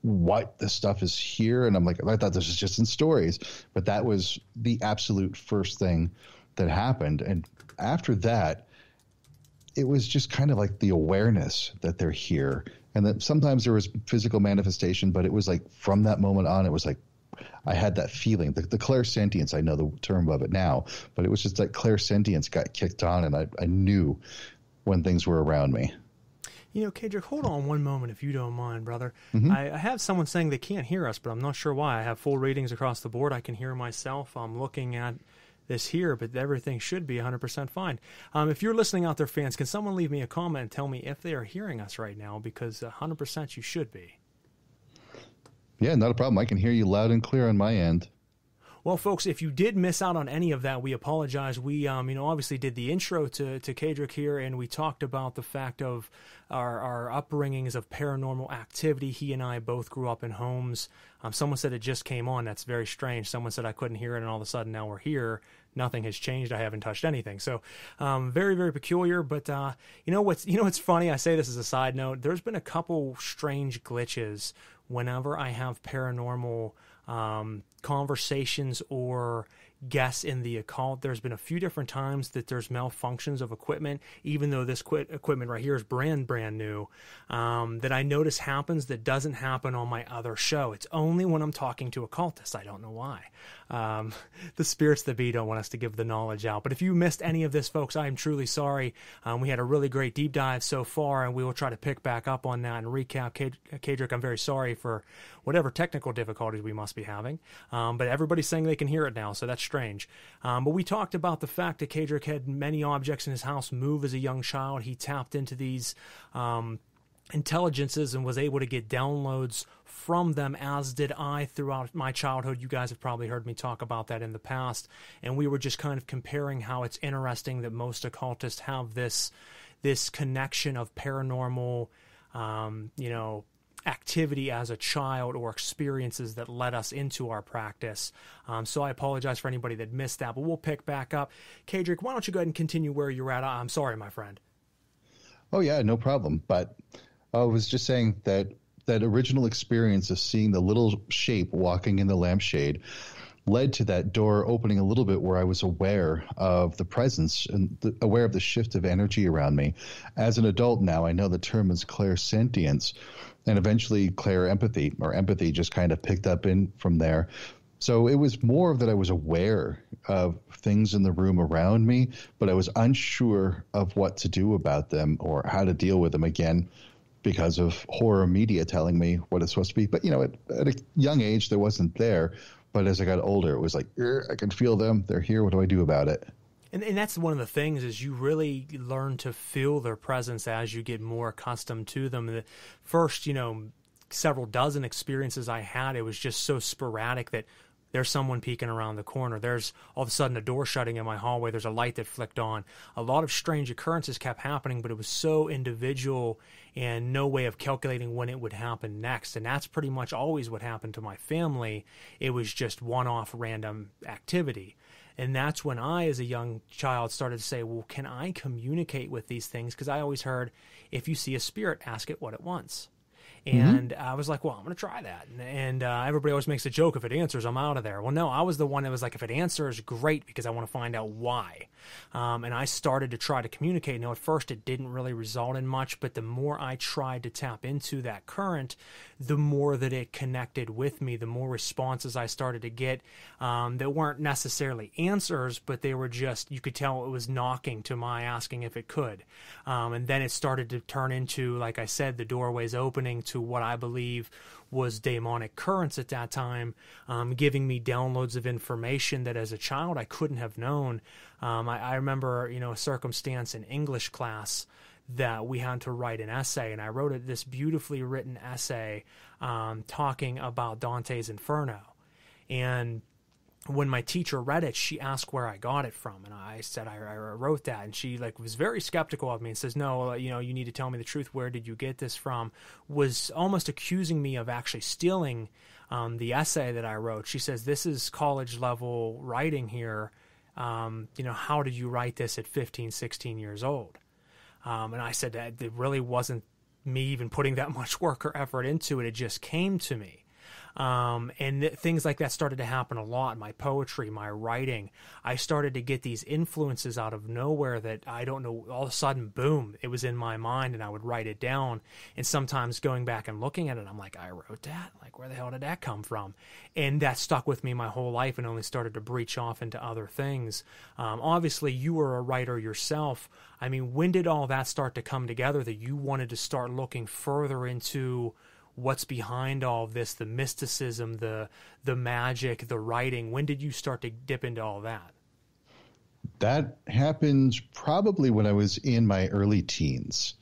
what, this stuff is here? And I'm like, I thought this was just in stories, but that was the absolute first thing that happened. And after that, it was just kind of like the awareness that they're here, and that sometimes there was physical manifestation, but it was like from that moment on, it was like I had that feeling, the clairsentience. I know the term of it now, but it was just like clairsentience got kicked on, and I knew when things were around me. You know, Kaedrich, hold on one moment if you don't mind, brother. Mm-hmm. I have someone saying they can't hear us, but I'm not sure why. I have full ratings across the board. I can hear myself. I'm looking at this here, but everything should be 100% fine. If you're listening out there, fans, can someone leave me a comment and tell me if they are hearing us right now? Because 100% you should be. Yeah, not a problem. I can hear you loud and clear on my end. Well, folks, if you did miss out on any of that, we apologize. We, obviously did the intro to Kaedrich here, and we talked about the fact of our upbringings of paranormal activity. He and I both grew up in homes. Someone said it just came on. That's very strange. Someone said I couldn't hear it, and all of a sudden now we're here. Nothing has changed. I haven't touched anything. So very, very peculiar. But what's funny? I say this as a side note. There's been a couple strange glitches whenever I have paranormal conversations or guests in the occult. There's been a few different times that there's malfunctions of equipment, even though this equipment right here is brand new, that I notice happens that doesn't happen on my other show. It's only when I'm talking to occultists. I don't know why. The spirits that be don't want us to give the knowledge out. But if you missed any of this, folks, I am truly sorry. We had a really great deep dive so far, and we will try to pick back up on that and recap. Kaedrich, I'm very sorry for whatever technical difficulties we must be having. But everybody's saying they can hear it now, so that's strange. But we talked about the fact that Kaedrich had many objects in his house move as a young child. He tapped into these intelligences and was able to get downloads from them, as did I throughout my childhood. You guys have probably heard me talk about that in the past, and we were just kind of comparing how it's interesting that most occultists have this connection of paranormal activity as a child or experiences that led us into our practice. So I apologize for anybody that missed that, but we'll pick back up. Kaedrich, why don't you go ahead and continue where you're at? I'm sorry, my friend. Oh, yeah, no problem. But I was just saying that original experience of seeing the little shape walking in the lampshade led to that door opening a little bit, where I was aware of the presence and aware of the shift of energy around me. As an adult now, I know the term is clairsentience, and eventually clairempathy, or empathy, just kind of picked up in from there. So it was more that I was aware of things in the room around me, but I was unsure of what to do about them or how to deal with them, again, because of horror media telling me what it's supposed to be. But, at a young age, there wasn't there. But as I got older, it was like, I can feel them. They're here. What do I do about it? And that's one of the things, is you really learn to feel their presence as you get more accustomed to them. The first, several dozen experiences I had, it was just so sporadic that there's someone peeking around the corner. There's all of a sudden a door shutting in my hallway. There's a light that flicked on. A lot of strange occurrences kept happening, but it was so individual and no way of calculating when it would happen next. And that's pretty much always what happened to my family. It was just one-off random activity. And that's when I, as a young child, started to say, well, can I communicate with these things? Because I always heard, if you see a spirit, ask it what it wants. And I was like, well, I'm going to try that. And everybody always makes a joke, if it answers, I'm out of there. Well, no, I was the one that was like, if it answers, great, because I want to find out why. And I started to try to communicate. Now, at first, it didn't really result in much, but the more I tried to tap into that current, the more that it connected with me, the more responses I started to get that weren't necessarily answers, but they were just, you could tell it was knocking to my asking if it could. And then it started to turn into, like I said, the doorways opening to what I believe was demonic currents at that time, giving me downloads of information that as a child I couldn't have known. I remember, a circumstance in English class that we had to write an essay, and I wrote this beautifully written essay talking about Dante's Inferno. And when my teacher read it, she asked where I got it from, and I said I wrote that, and she was very skeptical of me and says, no, you need to tell me the truth. Where did you get this from? Was almost accusing me of actually stealing the essay that I wrote. She says, this is college level writing here. How did you write this at 15, 16 years old? And I said that it really wasn't me even putting that much work or effort into it. It just came to me. And things like that started to happen a lot. My poetry, my writing, I started to get these influences out of nowhere that I don't know, all of a sudden, boom, it was in my mind, and I would write it down. And sometimes going back and looking at it, I'm like, I wrote that? Like, where the hell did that come from? And that stuck with me my whole life and only started to breach off into other things. Obviously, you were a writer yourself. I mean, when did all that start to come together that you wanted to start looking further into what's behind all of this, the mysticism, the magic, the writing? When did you start to dip into all that? That happened probably when I was in my early teens.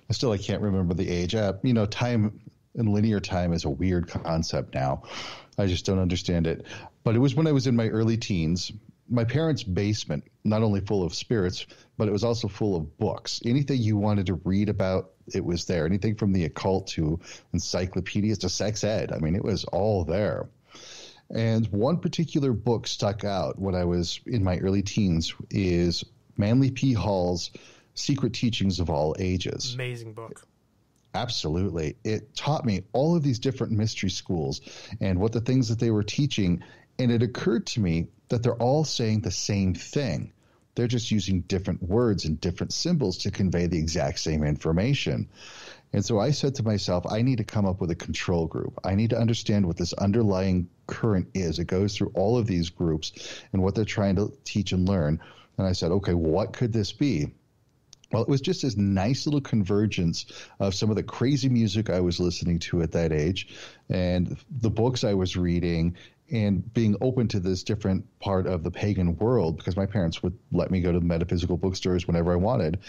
I can't remember the age. Time and linear time is a weird concept now. I just don't understand it. But it was when I was in my early teens. My parents' basement, not only full of spirits, but it was also full of books. Anything you wanted to read about, it was there. Anything from the occult to encyclopedias to sex ed. I mean, it was all there. And one particular book stuck out when I was in my early teens is Manly P. Hall's Secret Teachings of All Ages. Amazing book. Absolutely. It taught me all of these different mystery schools and what the things that they were teaching. And it occurred to me that they're all saying the same thing. They're just using different words and different symbols to convey the exact same information. And so I said to myself, I need to come up with a control group. I need to understand what this underlying current is. It goes through all of these groups and what they're trying to teach and learn. And I said, okay, what could this be? Well, it was just this nice little convergence of some of the crazy music I was listening to at that age and the books I was reading and being open to this different part of the pagan world, because my parents would let me go to metaphysical bookstores whenever I wanted.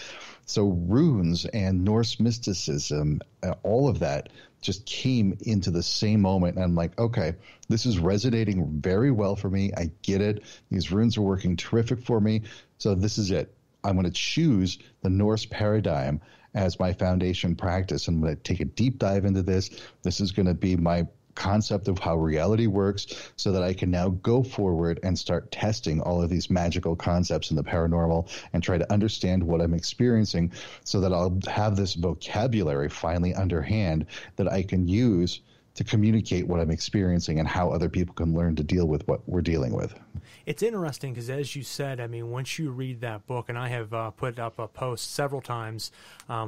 So runes and Norse mysticism, all of that just came into the same moment. And I'm like, okay, this is resonating very well for me. I get it. These runes are working terrific for me. So this is it. I'm going to choose the Norse paradigm as my foundation practice. I'm going to take a deep dive into this. This is going to be my concept of how reality works so that I can now go forward and start testing all of these magical concepts in the paranormal and try to understand what I'm experiencing so that I'll have this vocabulary finally underhand that I can use to communicate what I'm experiencing and how other people can learn to deal with what we're dealing with. It's interesting because, as you said, I mean, once you read that book, and I have put up a post several times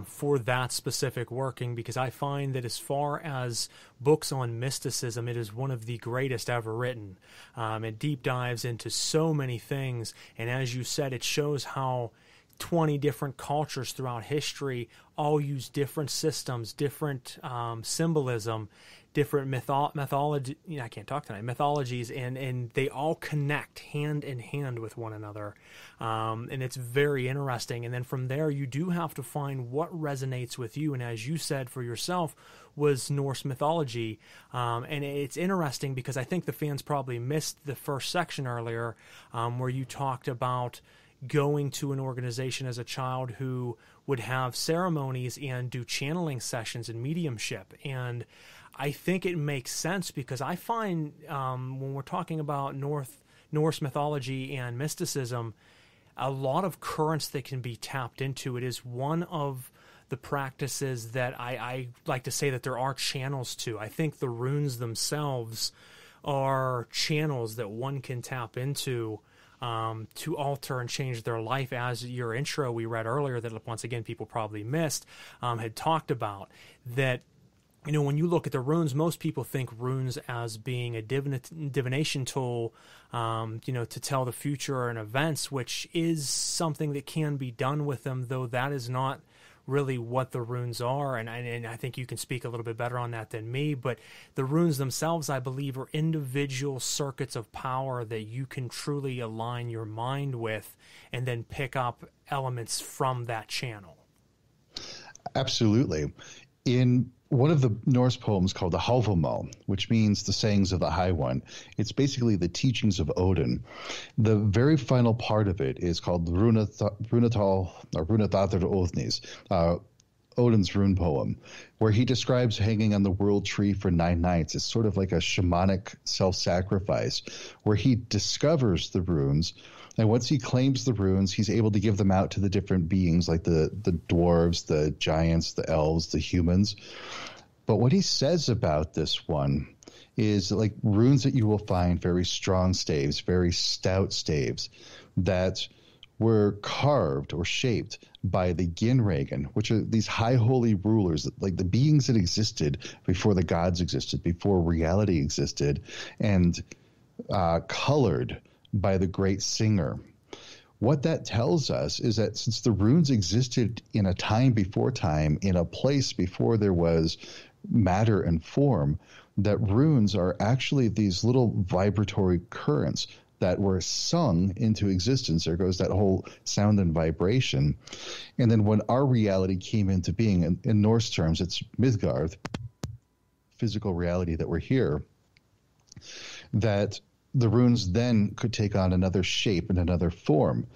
for that specific working, because I find that as far as books on mysticism, it is one of the greatest ever written. It deep dives into so many things, and as you said, it shows how 20 different cultures throughout history all use different systems, different symbolism, different mythology. I can't talk tonight. Mythologies, and they all connect hand in hand with one another, and it's very interesting. And then from there, you do have to find what resonates with you. And as you said for yourself, was Norse mythology, and it's interesting because I think the fans probably missed the first section earlier, where you talked about going to an organization as a child who would have ceremonies and do channeling sessions and mediumship. And I think it makes sense because I find when we're talking about Norse mythology and mysticism, a lot of currents that can be tapped into. It is one of the practices that I like to say that there are channels to. I think the runes themselves are channels that one can tap into to alter and change their life, as your intro we read earlier that once again people probably missed had talked about. That, you know, when you look at the runes, most people think runes as being a divination tool, to tell the future and events, which is something that can be done with them, though that is not really what the runes are, and I think you can speak a little bit better on that than me, but the runes themselves, I believe, are individual circuits of power that you can truly align your mind with and then pick up elements from that channel. Absolutely. In one of the Norse poems called the Hávamál, which means the sayings of the High One, it's basically the teachings of Odin. The very final part of it is called Runetal or Runedaðr Odnis, Odin's rune poem, where he describes hanging on the world tree for 9 nights. It's sort of like a shamanic self-sacrifice where he discovers the runes And once he claims the runes, he's able to give them out to the different beings, like the dwarves, the giants, the elves, the humans. But what he says about this one is like runes that you will find very strong staves, very stout staves that were carved or shaped by the Ginregan, which are these high holy rulers, like the beings that existed before the gods existed, before reality existed, and colored by the great singer. What that tells us is that since the runes existed in a time before time, in a place before there was matter and form, that runes are actually these little vibratory currents that were sung into existence. There goes that whole sound and vibration. And then when our reality came into being, in Norse terms, it's Midgard, physical reality that we're here, that the runes then could take on another shape and another form.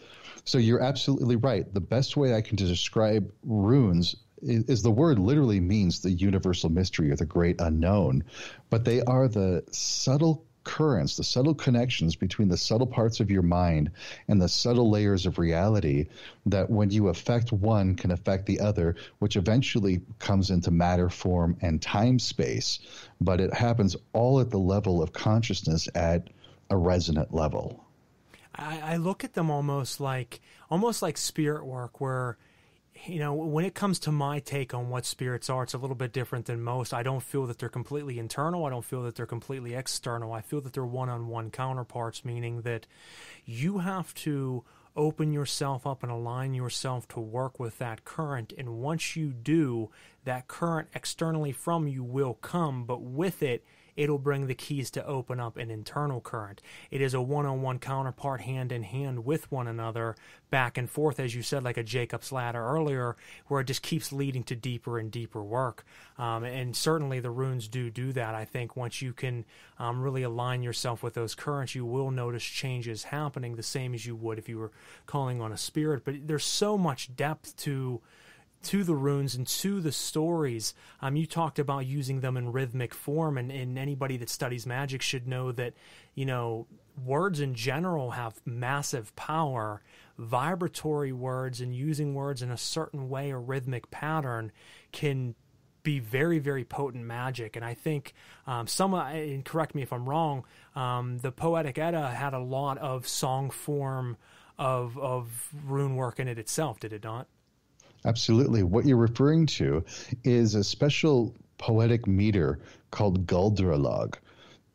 So you're absolutely right. The best way I can describe runes is the word literally means the universal mystery or the great unknown, but they are the subtle currents, the subtle connections between the subtle parts of your mind and the subtle layers of reality that when you affect one can affect the other, which eventually comes into matter, form, and time space. But it happens all at the level of consciousness at a resonant level. I look at them almost like spirit work, where, you know, when it comes to my take on what spirits are, it's a little bit different than most. I don't feel that they're completely internal. I don't feel that they're completely external. I feel that they're one-on-one counterparts, meaning that you have to open yourself up and align yourself to work with that current. And once you do, that current externally from you will come, but with it, it'll bring the keys to open up an internal current. It is a one-on-one counterpart, hand in hand with one another, back and forth, as you said, like a Jacob's ladder earlier, where it just keeps leading to deeper and deeper work. And certainly the runes do that. I think once you can really align yourself with those currents, you will notice changes happening the same as you would if you were calling on a spirit. But there's so much depth to the runes and to the stories. You talked about using them in rhythmic form, and anybody that studies magic should know that, you know, words in general have massive power. Vibratory words and using words in a certain way, a rhythmic pattern, can be very, very potent magic. And I think and correct me if I'm wrong, the Poetic Edda had a lot of song form of rune work in it itself, did it not? Absolutely. What you're referring to is a special poetic meter called GaldraKraft.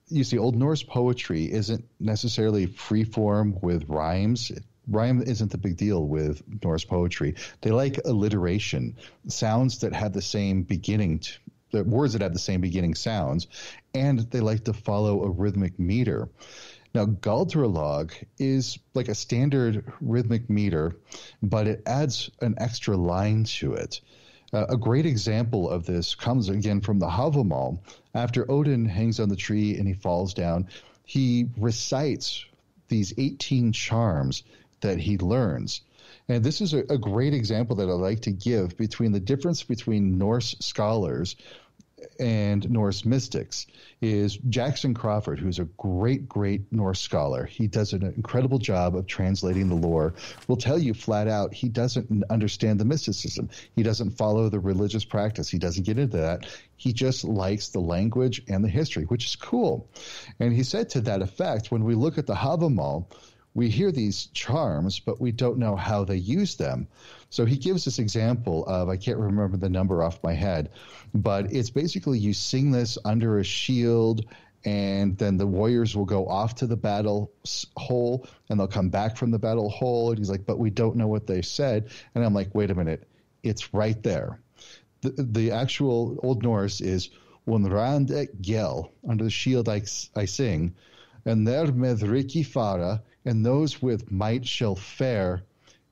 You see, Old Norse poetry isn't necessarily free form with rhymes. Rhyme isn't the big deal with Norse poetry. They like alliteration, sounds that have the same beginning, the words that have the same beginning sounds, and they like to follow a rhythmic meter. Now, GaldraKraft is like a standard rhythmic meter, but it adds an extra line to it. A great example of this comes again from the Havamal. After Odin hangs on the tree and he falls down, he recites these 18 charms that he learns. And this is a great example that I like to give between the difference between Norse scholars and Norse mystics. Is Jackson Crawford, who's a great Norse scholar. He does an incredible job of translating the lore. Will tell you flat out he doesn't understand the mysticism. He doesn't follow the religious practice. He doesn't get into that. He just likes the language and the history, which is cool. And he said to that effect, when we look at the Havamal, we hear these charms, but we don't know how they use them. So he gives this example of, I can't remember the number off my head, but it's basically you sing this under a shield, and then the warriors will go off to the battle hole, and they'll come back from the battle hole. And he's like, but we don't know what they said. And I'm like, wait a minute, it's right there. The actual Old Norse is "One rand ek gel," under the shield I sing, and there med riki fara, and those with might shall fare,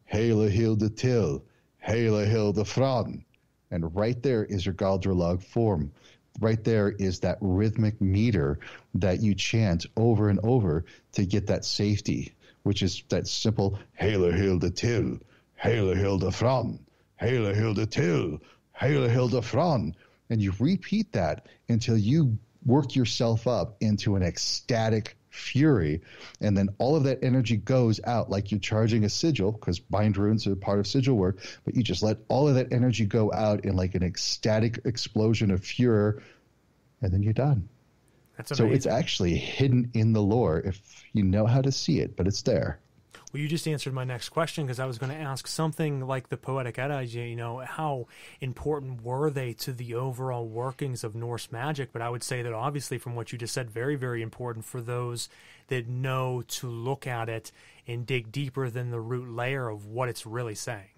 Hele hilde till, hele hilde fran. And right there is your GaldraKraft form. Right there is that rhythmic meter that you chant over and over to get that safety, which is that simple Hele hilde till, hele hilde fran, hele hilde till, hele hilde fran. And you repeat that until you work yourself up into an ecstatic fury, and then all of that energy goes out like you're charging a sigil, because bind runes are part of sigil work, but you just let all of that energy go out in like an ecstatic explosion of furor, and then you're done. That's amazing. So it's actually hidden in the lore if you know how to see it, but it's there. Well, you just answered my next question, because I was going to ask something like the Poetic Edda, you know, how important were they to the overall workings of Norse magic? But I would say that obviously from what you just said, very, very important for those that know to look at it and dig deeper than the root layer of what it's really saying.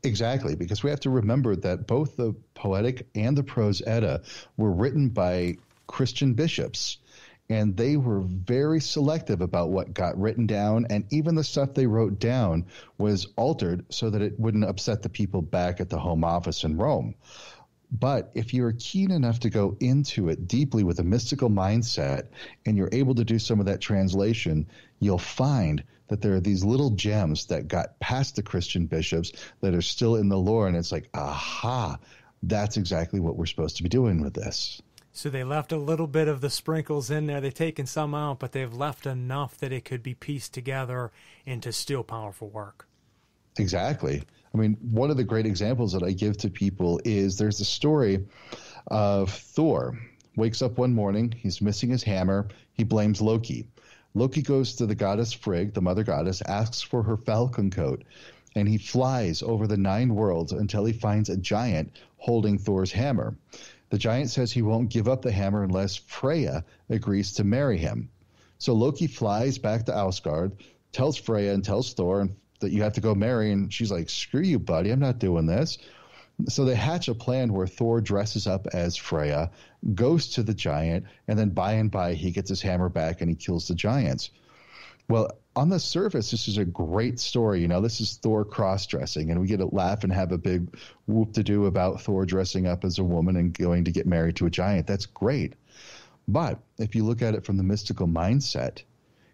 Exactly, because we have to remember that both the Poetic and the Prose Edda were written by Christian bishops. And they were very selective about what got written down, and even the stuff they wrote down was altered so that it wouldn't upset the people back at the home office in Rome. But if you're keen enough to go into it deeply with a mystical mindset, and you're able to do some of that translation, you'll find that there are these little gems that got past the Christian bishops that are still in the lore, and it's like, aha, that's exactly what we're supposed to be doing with this. So they left a little bit of the sprinkles in there. They've taken some out, but they've left enough that it could be pieced together into still powerful work. Exactly. I mean, one of the great examples that I give to people is there's the story of Thor. Wakes up one morning, he's missing his hammer. He blames Loki. Loki goes to the goddess Frigg, the mother goddess, asks for her falcon coat, and he flies over the 9 worlds until he finds a giant holding Thor's hammer. The giant says he won't give up the hammer unless Freya agrees to marry him. So Loki flies back to Asgard, tells Freya and tells Thor that you have to go marry, and she's like, screw you, buddy, I'm not doing this. So they hatch a plan where Thor dresses up as Freya, goes to the giant, and then by and by he gets his hammer back and he kills the giants. Well, on the surface, this is a great story. You know, this is Thor cross-dressing, and we get to laugh and have a big whoop-to-do about Thor dressing up as a woman and going to get married to a giant. That's great. But if you look at it from the mystical mindset,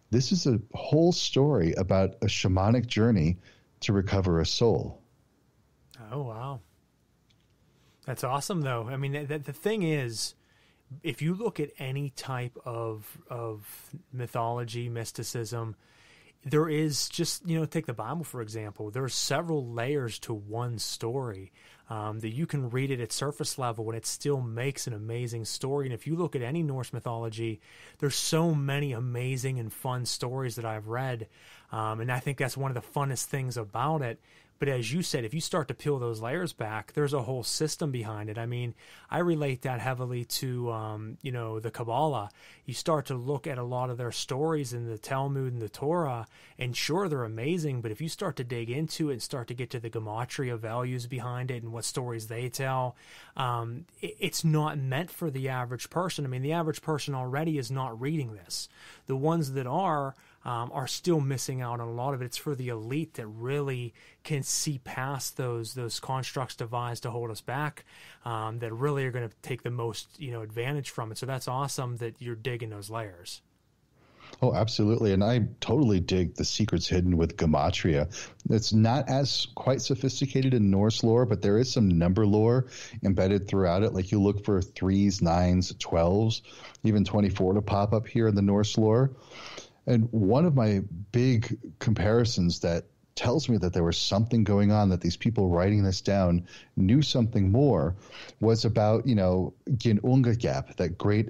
this is a whole story about a shamanic journey to recover a soul. Oh, wow. That's awesome, though. I mean, the thing is, if you look at any type of mythology, mysticism, there is just, you know, take the Bible, for example. There are several layers to one story that you can read it at surface level and it still makes an amazing story. And if you look at any Norse mythology, there's so many amazing and fun stories that I've read. And I think that's one of the funnest things about it. But as you said, if you start to peel those layers back, there's a whole system behind it. I mean, I relate that heavily to, you know, the Kabbalah. You start to look at a lot of their stories in the Talmud and the Torah, and sure, they're amazing, but if you start to dig into it and start to get to the gematria values behind it and what stories they tell, it's not meant for the average person. I mean, the average person already is not reading this. The ones that are still missing out on a lot of it. It's for the elite that really can see past those constructs devised to hold us back, that really are going to take the most, you know, advantage from it. So that's awesome that you're digging those layers. Oh, absolutely. And I totally dig the secrets hidden with gematria. It's not as quite sophisticated in Norse lore, but there is some number lore embedded throughout it. Like you look for 3s, 9s, 12s, even 24 to pop up here in the Norse lore. And one of my big comparisons that tells me that there was something going on, that these people writing this down knew something more, was about, you know, Ginnunga gap, that great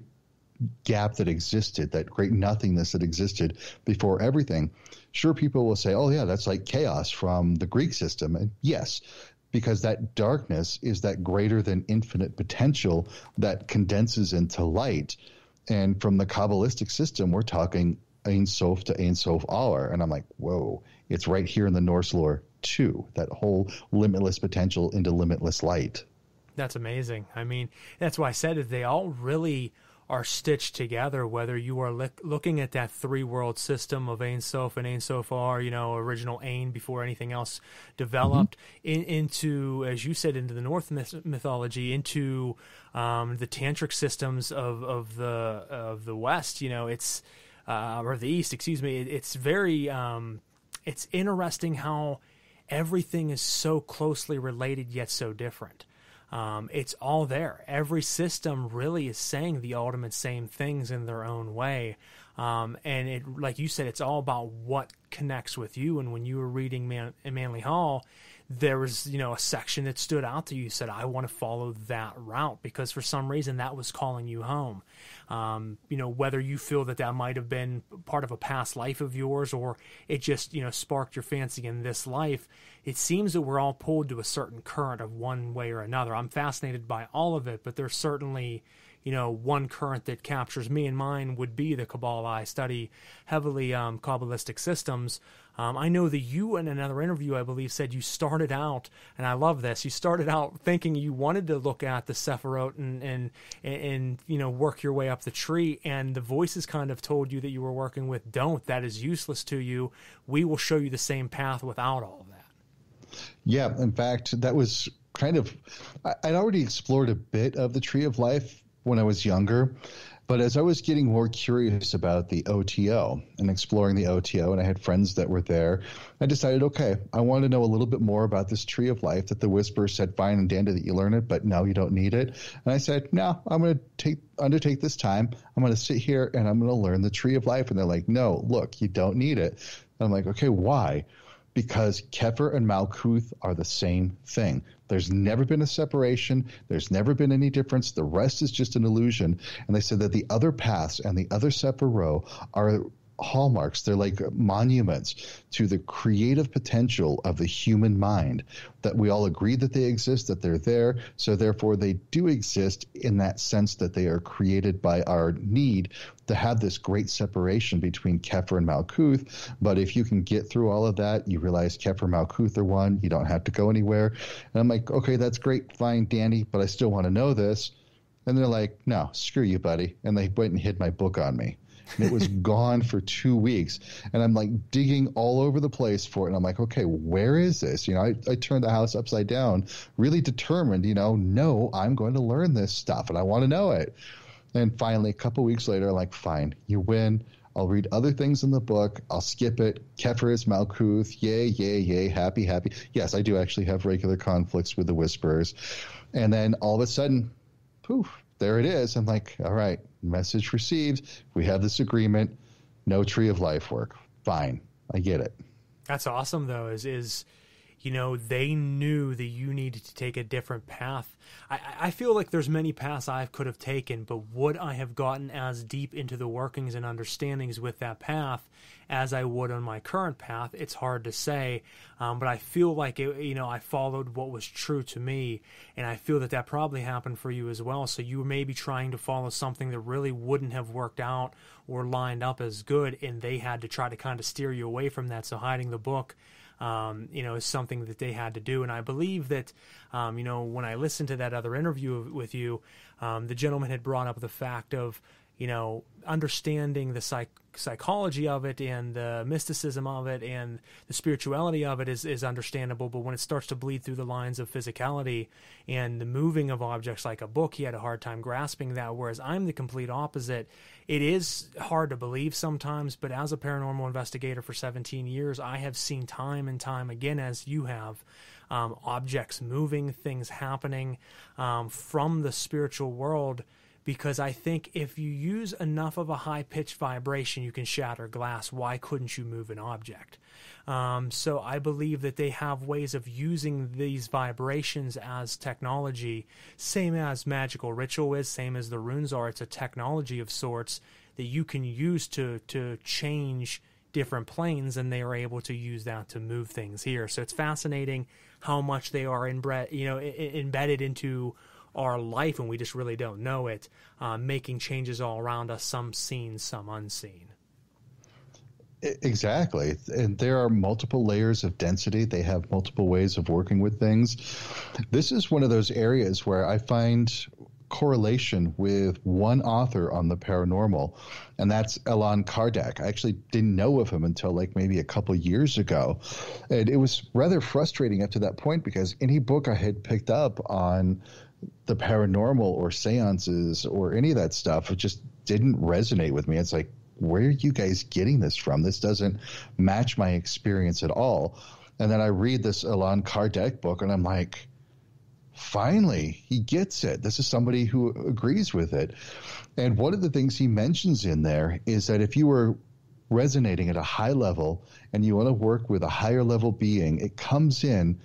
gap that existed, that great nothingness that existed before everything. Sure, people will say, oh, yeah, that's like chaos from the Greek system. And yes, because that darkness is that greater than infinite potential that condenses into light. And from the Kabbalistic system, we're talking Ein Sof to Ein Sof Aller. And I'm like, whoa, it's right here in the Norse lore too, that whole limitless potential into limitless light. That's amazing. I mean, that's why I said it. They all really are stitched together, whether you are looking at that 3-world system of Ein Sof and Ein Sof Ar, you know, original Ein before anything else developed, into, as you said, into the Norse mythology, into the tantric systems of the West, you know, it's or the East, excuse me. It's very it's interesting how everything is so closely related yet so different. It's all there. Every system really is saying the ultimate same things in their own way. And it, like you said, it's all about what connects with you. And when you were reading Manly Hall, there was, a section that stood out to you. You said, I want to follow that route because for some reason that was calling you home. Whether you feel that might have been part of a past life of yours or it just, sparked your fancy in this life, it seems that we're all pulled to a certain current of one way or another. I'm fascinated by all of it, but there's certainly, one current that captures me, and mine would be the Kabbalah. I study heavily Kabbalistic systems. I know that you, in another interview, I believe, said you started out, and I love this, you started out thinking you wanted to look at the Sephirot and work your way up the tree, and the voices kind of told you that you were working with, don't, that is useless to you. We will show you the same path without all of that. Yeah, in fact, that was kind of, I'd already explored a bit of the Tree of Life when I was younger, but as I was getting more curious about the OTO and exploring the OTO, and I had friends that were there, I decided, okay, I want to know a little bit more about this Tree of Life that the Whisperer said, fine and dandy that you learn it, but no, you don't need it. And I said, no, I'm going to undertake this time. I'm going to sit here and I'm going to learn the Tree of Life. And they're like, no, look, you don't need it. And I'm like, okay, why? Because Kepher and Malkuth are the same thing. There's never been a separation. There's never been any difference. The rest is just an illusion. And they said that the other paths and the other Sephirot are hallmarks. They're like monuments to the creative potential of the human mind, that we all agree that they exist, that they're there. So therefore they do exist in that sense that they are created by our need to have this great separation between Kepher and Malkuth. But if you can get through all of that, you realize Kepher and Malkuth are one. You don't have to go anywhere. And I'm like, okay, that's great, fine, dandy, but I still want to know this. And they're like, no, screw you, buddy. And they went and hid my book on me. And it was gone for 2 weeks. And I'm like digging all over the place for it. And I'm like, okay, where is this? I turned the house upside down, really determined, no, I'm going to learn this stuff and I want to know it. And finally, a couple weeks later, I'm like, fine, you win. I'll read other things in the book. I'll skip it. Kepher is Malkuth. Yay, yay, yay. Happy, happy. Yes, I do actually have regular conflicts with the Whisperers. And then all of a sudden, poof, there it is. I'm like, all right, message received. We have this agreement. No Tree of Life work. Fine. I get it. That's awesome, though, is they knew that you needed to take a different path. I feel like there's many paths I could have taken, but would I have gotten as deep into the workings and understandings with that path as I would on my current path? It's hard to say, but I feel like I followed what was true to me, and I feel that probably happened for you as well. So you were maybe trying to follow something that really wouldn't have worked out or lined up as good, and they had to try to kind of steer you away from that. So hiding the book is something that they had to do. And I believe that, when I listened to that other interview with you, the gentleman had brought up the fact of, understanding the psychology of it and the mysticism of it and the spirituality of it is understandable. But when it starts to bleed through the lines of physicality and the moving of objects like a book, he had a hard time grasping that, whereas I'm the complete opposite. It is hard to believe sometimes, but as a paranormal investigator for 17 years, I have seen time and time again, as you have, objects moving, things happening from the spiritual world, because I think if you use enough of a high-pitched vibration, you can shatter glass. Why couldn't you move an object? So I believe that they have ways of using these vibrations as technology, same as magical ritual is, same as the runes are. It's a technology of sorts that you can use to change different planes, and they are able to use that to move things here. So it's fascinating how much they are embedded into our life, and we just really don't know it, making changes all around us, some seen, some unseen. Exactly. And there are multiple layers of density. They have multiple ways of working with things. This is one of those areas where I find correlation with one author on the paranormal, and that's Allan Kardec. I actually didn't know of him until maybe a couple years ago. And it was rather frustrating up to that point because any book I had picked up on the paranormal or seances or any of that stuff, it just didn't resonate with me. It's like, where are you guys getting this from? This doesn't match my experience at all. And then I read this Allan Kardec book and I'm like, finally, he gets it. This is somebody who agrees with it. And one of the things he mentions in there is that if you were resonating at a high level and you want to work with a higher level being, it comes in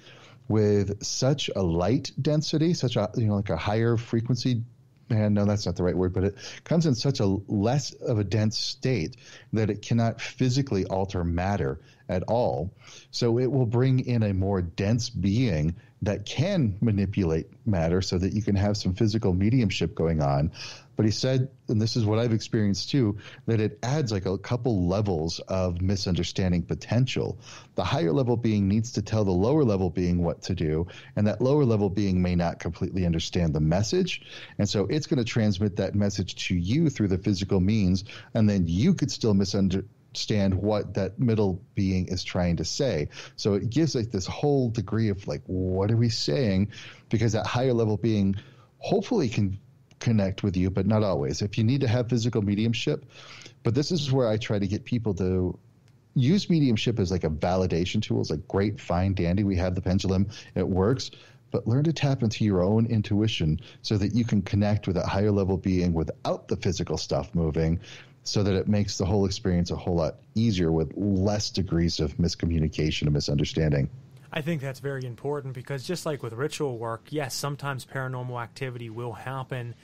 with such a light density, such a, like a higher frequency. And no, that's not the right word, but it comes in such a less of a dense state that it cannot physically alter matter at all. So it will bring in a more dense being that can manipulate matter so that you can have some physical mediumship going on. But he said, and this is what I've experienced too, that it adds like a couple levels of misunderstanding potential. The higher level being needs to tell the lower level being what to do, and that lower level being may not completely understand the message. And so it's going to transmit that message to you through the physical means, and then you could still misunderstand what that middle being is trying to say. So it gives like this whole degree of like, what are we saying? Because that higher level being hopefully can connect with you, but not always. If you need to have physical mediumship, but this is where I try to get people to use mediumship as like a validation tool. It's like great, fine, dandy. We have the pendulum. It works. But learn to tap into your own intuition so that you can connect with that higher level being without the physical stuff moving, so that it makes the whole experience a whole lot easier with less degrees of miscommunication and misunderstanding. I think that's very important because just like with ritual work, yes, sometimes paranormal activity will happen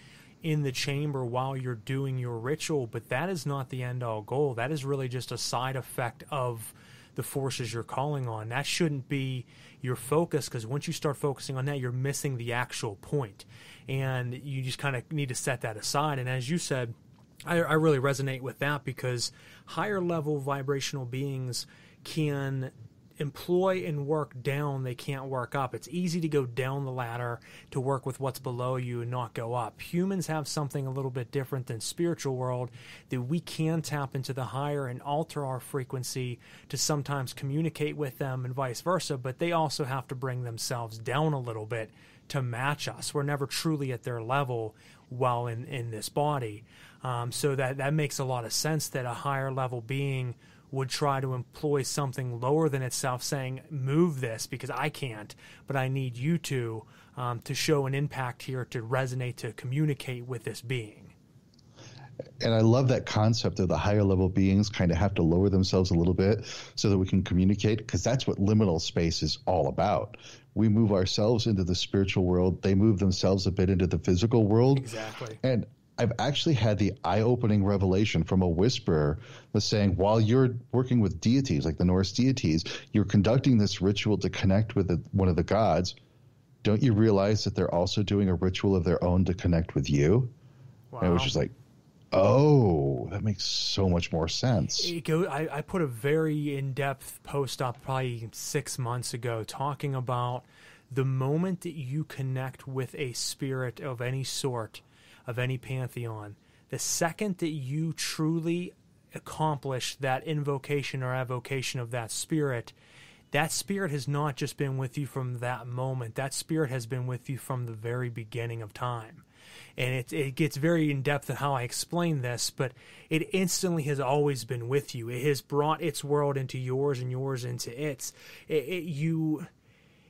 in the chamber while you're doing your ritual, but that is not the end-all goal. That is really just a side effect of the forces you're calling on. That shouldn't be your focus, because once you start focusing on that, you're missing the actual point, and you just kind of need to set that aside. And as you said, I really resonate with that, because higher level vibrational beings can employ and work down, they can't work up. It's easy to go down the ladder to work with what's below you and not go up. Humans have something a little bit different than spiritual world, that we can tap into the higher and alter our frequency to sometimes communicate with them and vice versa, but they also have to bring themselves down a little bit to match us. We're never truly at their level while in this body. So that makes a lot of sense that a higher level being would try to employ something lower than itself, saying, move this because I can't, but I need you to show an impact here, to resonate, to communicate with this being. And I love that concept of the higher level beings kind of have to lower themselves a little bit so that we can communicate, because that's what liminal space is all about. We move ourselves into the spiritual world. They move themselves a bit into the physical world. Exactly. And I've actually had the eye-opening revelation from a whisperer was saying, while you're working with deities, like the Norse deities, you're conducting this ritual to connect with one of the gods. Don't you realize that they're also doing a ritual of their own to connect with you? Wow. And it was just like, oh, that makes so much more sense. I put a very in-depth post up probably 6 months ago talking about the moment that you connect with a spirit of any sort, of any pantheon, the second that you truly accomplish that invocation or avocation of that spirit has not just been with you from that moment. That spirit has been with you from the very beginning of time. And it gets very in-depth in how I explain this, but it instantly has always been with you. It has brought its world into yours and yours into its.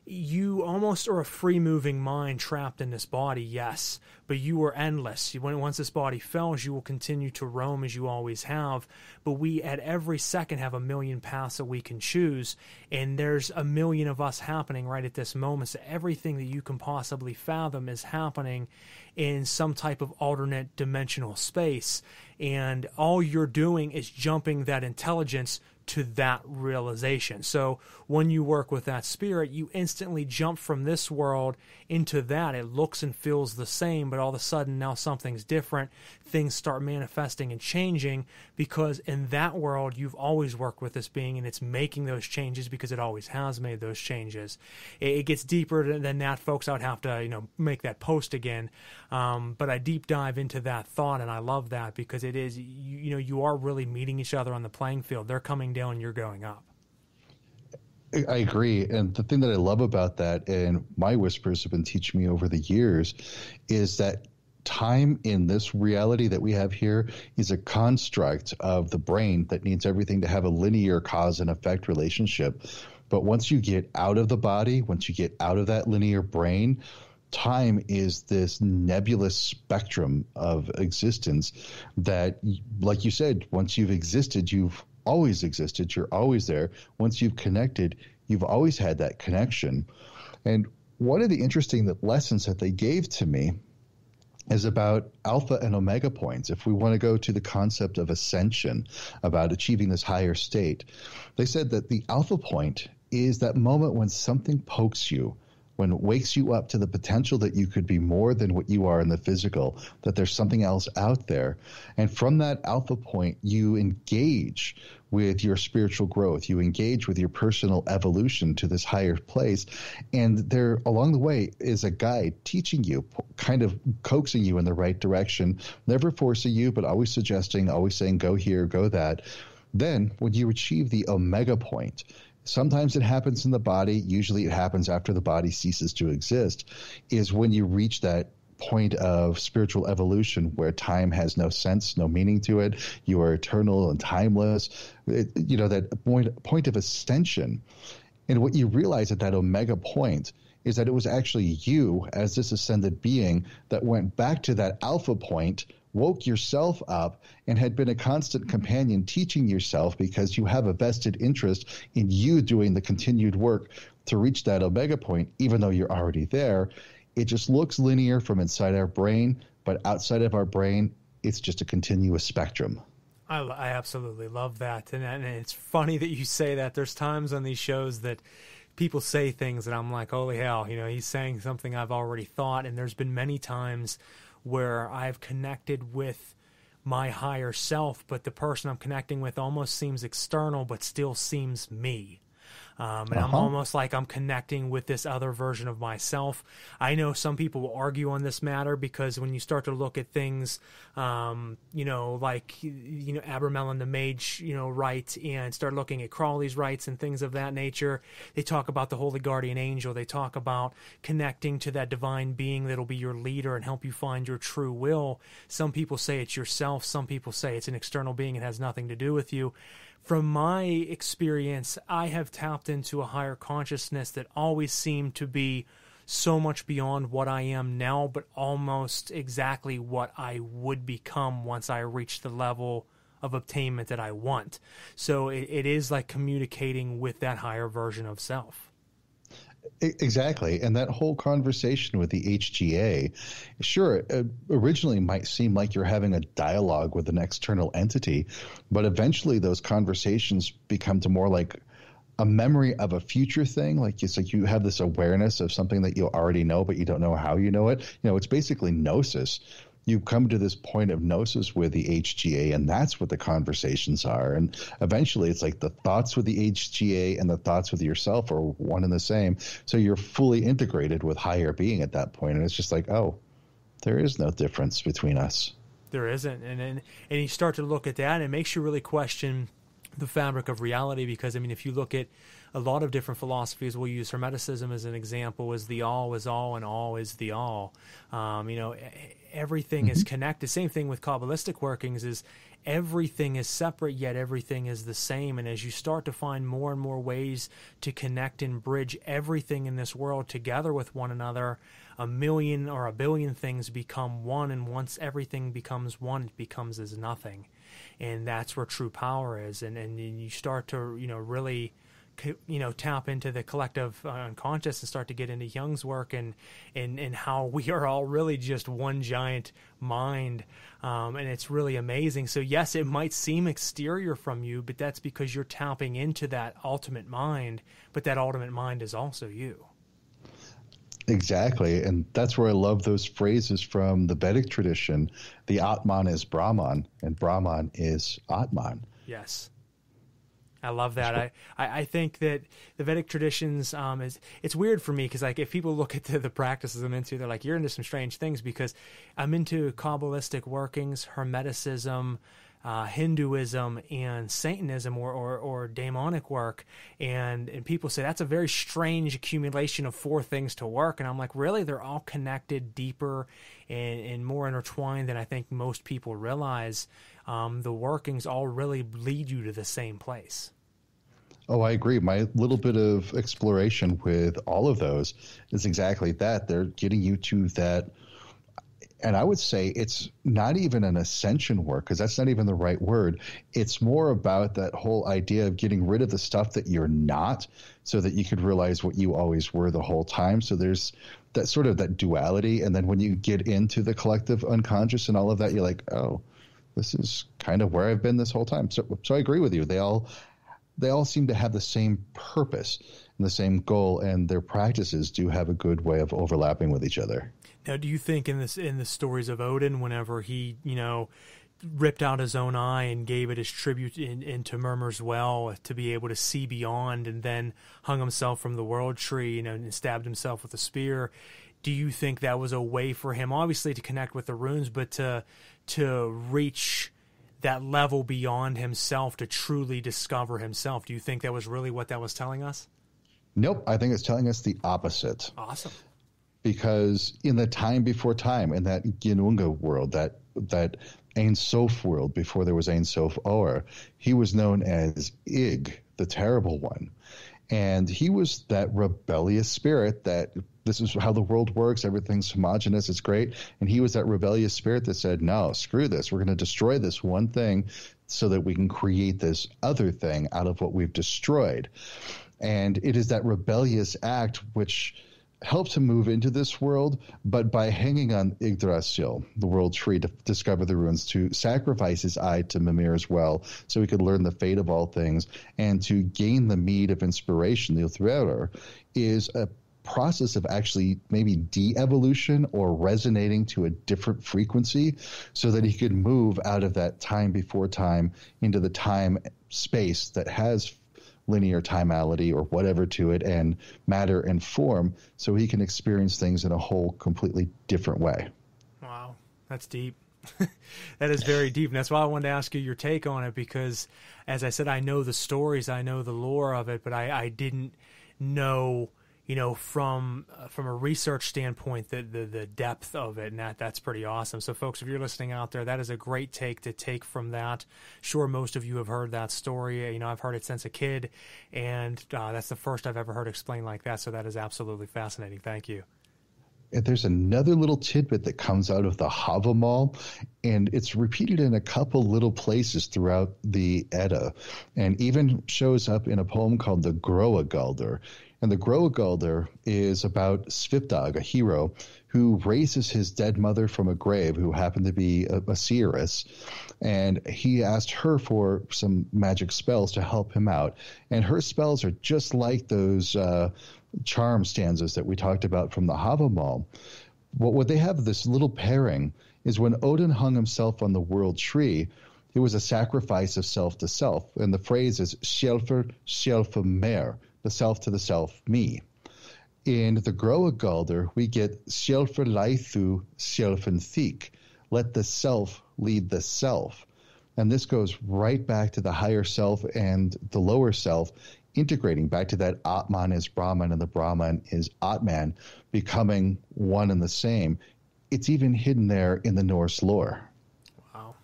You almost are a free-moving mind trapped in this body, yes, but you are endless. Once this body fails, you will continue to roam as you always have, but we at every second have a million paths that we can choose, and there's a million of us happening right at this moment, so everything that you can possibly fathom is happening in some type of alternate dimensional space, and all you're doing is jumping that intelligence to that realization. So when you work with that spirit, you instantly jump from this world into that. It looks and feels the same, but all of a sudden now something's different. Things start manifesting and changing, because in that world you've always worked with this being, and it's making those changes because it always has made those changes. It gets deeper than that, folks. I would have to make that post again, but I deep dive into that thought, and I love that because it is you are really meeting each other on the playing field. They're coming down, you're going up. I agree. And the thing that I love about that, and my whispers have been teaching me over the years, is that time in this reality that we have here is a construct of the brain that needs everything to have a linear cause and effect relationship. But once you get out of the body, once you get out of that linear brain, time is this nebulous spectrum of existence that, like you said, once you've existed, you've always existed. You're always there. Once you've connected, you've always had that connection. And one of the interesting lessons that they gave to me is about alpha and omega points. If we want to go to the concept of ascension, about achieving this higher state, they said that the alpha point is that moment when something pokes you, when it wakes you up to the potential that you could be more than what you are in the physical, that there's something else out there. And from that alpha point, you engage with your spiritual growth. You engage with your personal evolution to this higher place. And there, along the way, is a guide teaching you, kind of coaxing you in the right direction, never forcing you, but always suggesting, always saying, go here, go that. Then when you achieve the omega point, sometimes it happens in the body, usually it happens after the body ceases to exist, is when you reach that point of spiritual evolution where time has no sense, no meaning to it. You are eternal and timeless, that point of ascension. And what you realize at that omega point is that it was actually you as this ascended being that went back to that alpha point, woke yourself up, and had been a constant companion teaching yourself, because you have a vested interest in you doing the continued work to reach that omega point, even though you're already there. It just looks linear from inside our brain, but outside of our brain, it's just a continuous spectrum. I absolutely love that. And it's funny that you say that. There's times on these shows that people say things and I'm like, holy hell, he's saying something I've already thought. And there's been many times where I've connected with my higher self, but the person I'm connecting with almost seems external, but still seems me. And I'm almost like I'm connecting with this other version of myself. I know some people will argue on this matter, because when you start to look at things, like Abramelin the Mage, rites, and start looking at Crowley's rites and things of that nature, they talk about the Holy Guardian Angel. They talk about connecting to that divine being that'll be your leader and help you find your true will. Some people say it's yourself. Some people say it's an external being and has nothing to do with you. From my experience, I have tapped into a higher consciousness that always seemed to be so much beyond what I am now, but almost exactly what I would become once I reach the level of obtainment that I want. So it is like communicating with that higher version of self. Exactly. And that whole conversation with the HGA, sure, originally might seem like you're having a dialogue with an external entity, but eventually those conversations become to more like a memory of a future thing. Like it's like you have this awareness of something that you already know, but you don't know how you know it. It's basically gnosis. You come to this point of gnosis with the HGA, and that's what the conversations are. And eventually it's like the thoughts with the HGA and the thoughts with yourself are one and the same. So you're fully integrated with higher being at that point. And it's just like, oh, there is no difference between us. There isn't. And you start to look at that, and it makes you really question the fabric of reality, because, if you look at a lot of different philosophies, we'll use Hermeticism as an example, as the all is all and all is the all. Everything is connected. Same thing with Kabbalistic workings, is everything is separate, yet everything is the same. And as you start to find more and more ways to connect and bridge everything in this world together with one another, a million or a billion things become one. And once everything becomes one, it becomes as nothing. And that's where true power is. And you start to, really tap into the collective unconscious and start to get into Jung's work and how we are all really just one giant mind. And it's really amazing. So yes, it might seem exterior from you, but that's because you're tapping into that ultimate mind, but that ultimate mind is also you. Exactly. And that's where I love those phrases from the Vedic tradition. The Atman is Brahman and Brahman is Atman. Yes. I love that. I think that the Vedic traditions it's weird for me, because like if people look at the practices I'm into, they're like, you're into some strange things, because I'm into Kabbalistic workings, Hermeticism, Hinduism, and Satanism or demonic work, and people say that's a very strange accumulation of four things to work, and I'm like, really? They're all connected deeper and more intertwined than I think most people realize. The workings all really lead you to the same place. Oh, I agree. My little bit of exploration with all of those is exactly that. They're getting you to that. And I would say it's not even an ascension work, because that's not even the right word. It's more about that whole idea of getting rid of the stuff that you're not, so that you could realize what you always were the whole time. So there's that sort of that duality. And then when you get into the collective unconscious and all of that, you're like, oh, this is kind of where I've been this whole time. So I agree with you. They all seem to have the same purpose and the same goal, and their practices do have a good way of overlapping with each other. Now, do you think in the stories of Odin, whenever he, ripped out his own eye and gave it as tribute into Murmur's well to be able to see beyond, and then hung himself from the world tree, and stabbed himself with a spear, do you think that was a way for him, obviously, to connect with the runes, but to reach that level beyond himself, to truly discover himself? Do you think that was really what that was telling us? Nope. I think it's telling us the opposite. Awesome. Because in the time before time, in that Ginnunga world, that Ein Sof world before there was Ein Sof Or, he was known as Ig, the Terrible One. And he was that rebellious spirit that this is how the world works. Everything's homogenous. It's great. And he was that rebellious spirit that said, no, screw this. We're going to destroy this one thing so that we can create this other thing out of what we've destroyed. And it is that rebellious act which helped him move into this world, but by hanging on Yggdrasil, the world tree, to discover the ruins, to sacrifice his eye to Mimir's well so he could learn the fate of all things, and to gain the mead of inspiration, the Uthverur, is a process of actually maybe de-evolution or resonating to a different frequency so that he could move out of that time before time into the time space that has linear timality or whatever to it, and matter and form, so he can experience things in a whole completely different way. Wow, that's deep. That is very deep. And that's why I wanted to ask you your take on it, because as I said, I know the stories, I know the lore of it, but I didn't know, from a research standpoint, the depth of it, and that's pretty awesome. So folks, if you're listening out there, that is a great take from that. Sure, most of you have heard that story. I've heard it since a kid, and that's the first I've ever heard explained like that. So that is absolutely fascinating. Thank you. And there's another little tidbit that comes out of the Havamal, and it's repeated in a couple little places throughout the Edda, and even shows up in a poem called the Groagaldr. And the Groagaldr is about Svipdag, a hero who raises his dead mother from a grave, who happened to be a seeress, and he asked her for some magic spells to help him out. And her spells are just like those charm stanzas that we talked about from the Havamal. What they have, this little pairing, is when Odin hung himself on the world tree, it was a sacrifice of self to self. And the phrase is Själfur, själfur mer, the self to the self, me. In the Groagaldr, we get Själfur leithu, själfun thik, let the self lead the self. And this goes right back to the higher self and the lower self, integrating back to that Atman is Brahman and the Brahman is Atman, becoming one and the same. It's even hidden there in the Norse lore. Wow.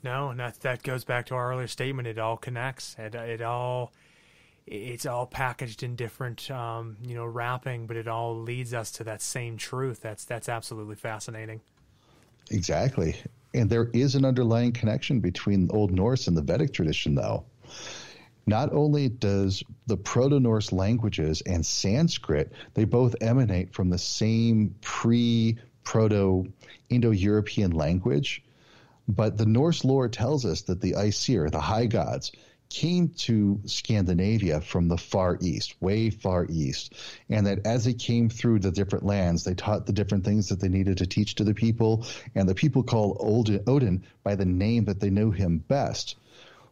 No, and that goes back to our earlier statement. It all connects. It's all packaged in different, wrapping, but it all leads us to that same truth. That's absolutely fascinating. Exactly. And there is an underlying connection between Old Norse and the Vedic tradition, though. Not only does the Proto-Norse languages and Sanskrit, they both emanate from the same pre-Proto-Indo-European language, but the Norse lore tells us that the Aesir, the high gods, came to Scandinavia from the far east, way far east, and that as they came through the different lands, they taught the different things that they needed to teach to the people, and the people called Odin by the name that they knew him best.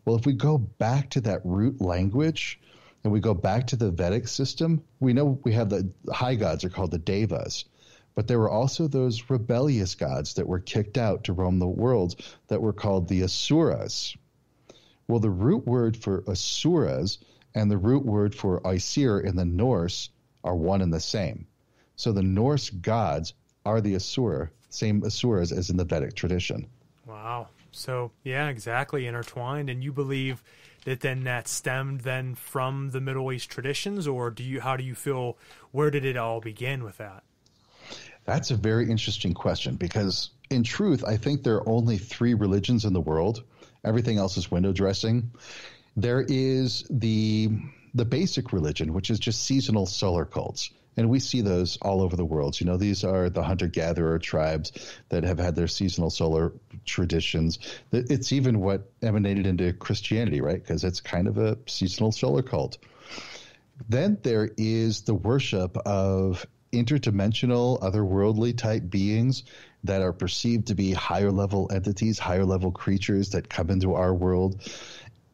Well, if we go back to that root language and we go back to the Vedic system, we know we have the high gods are called the Devas, but there were also those rebellious gods that were kicked out to roam the world that were called the Asuras. Well, the root word for Asuras and the root word for Aesir in the Norse are one and the same. So the Norse gods are the Asura, same Asuras as in the Vedic tradition. Wow. So, yeah, exactly, intertwined. And you believe that then that stemmed then from the Middle East traditions, or how do you feel, where did it all begin with that? That's a very interesting question, because in truth, I think there are only 3 religions in the world. Everything else is window dressing. There is the basic religion, which is just seasonal solar cults. And we see those all over the world. You know, these are the hunter-gatherer tribes that have had their seasonal solar traditions. It's even what emanated into Christianity, right? Because it's kind of a seasonal solar cult. Then there is the worship of interdimensional, otherworldly type beings that are perceived to be higher level entities, higher level creatures that come into our world.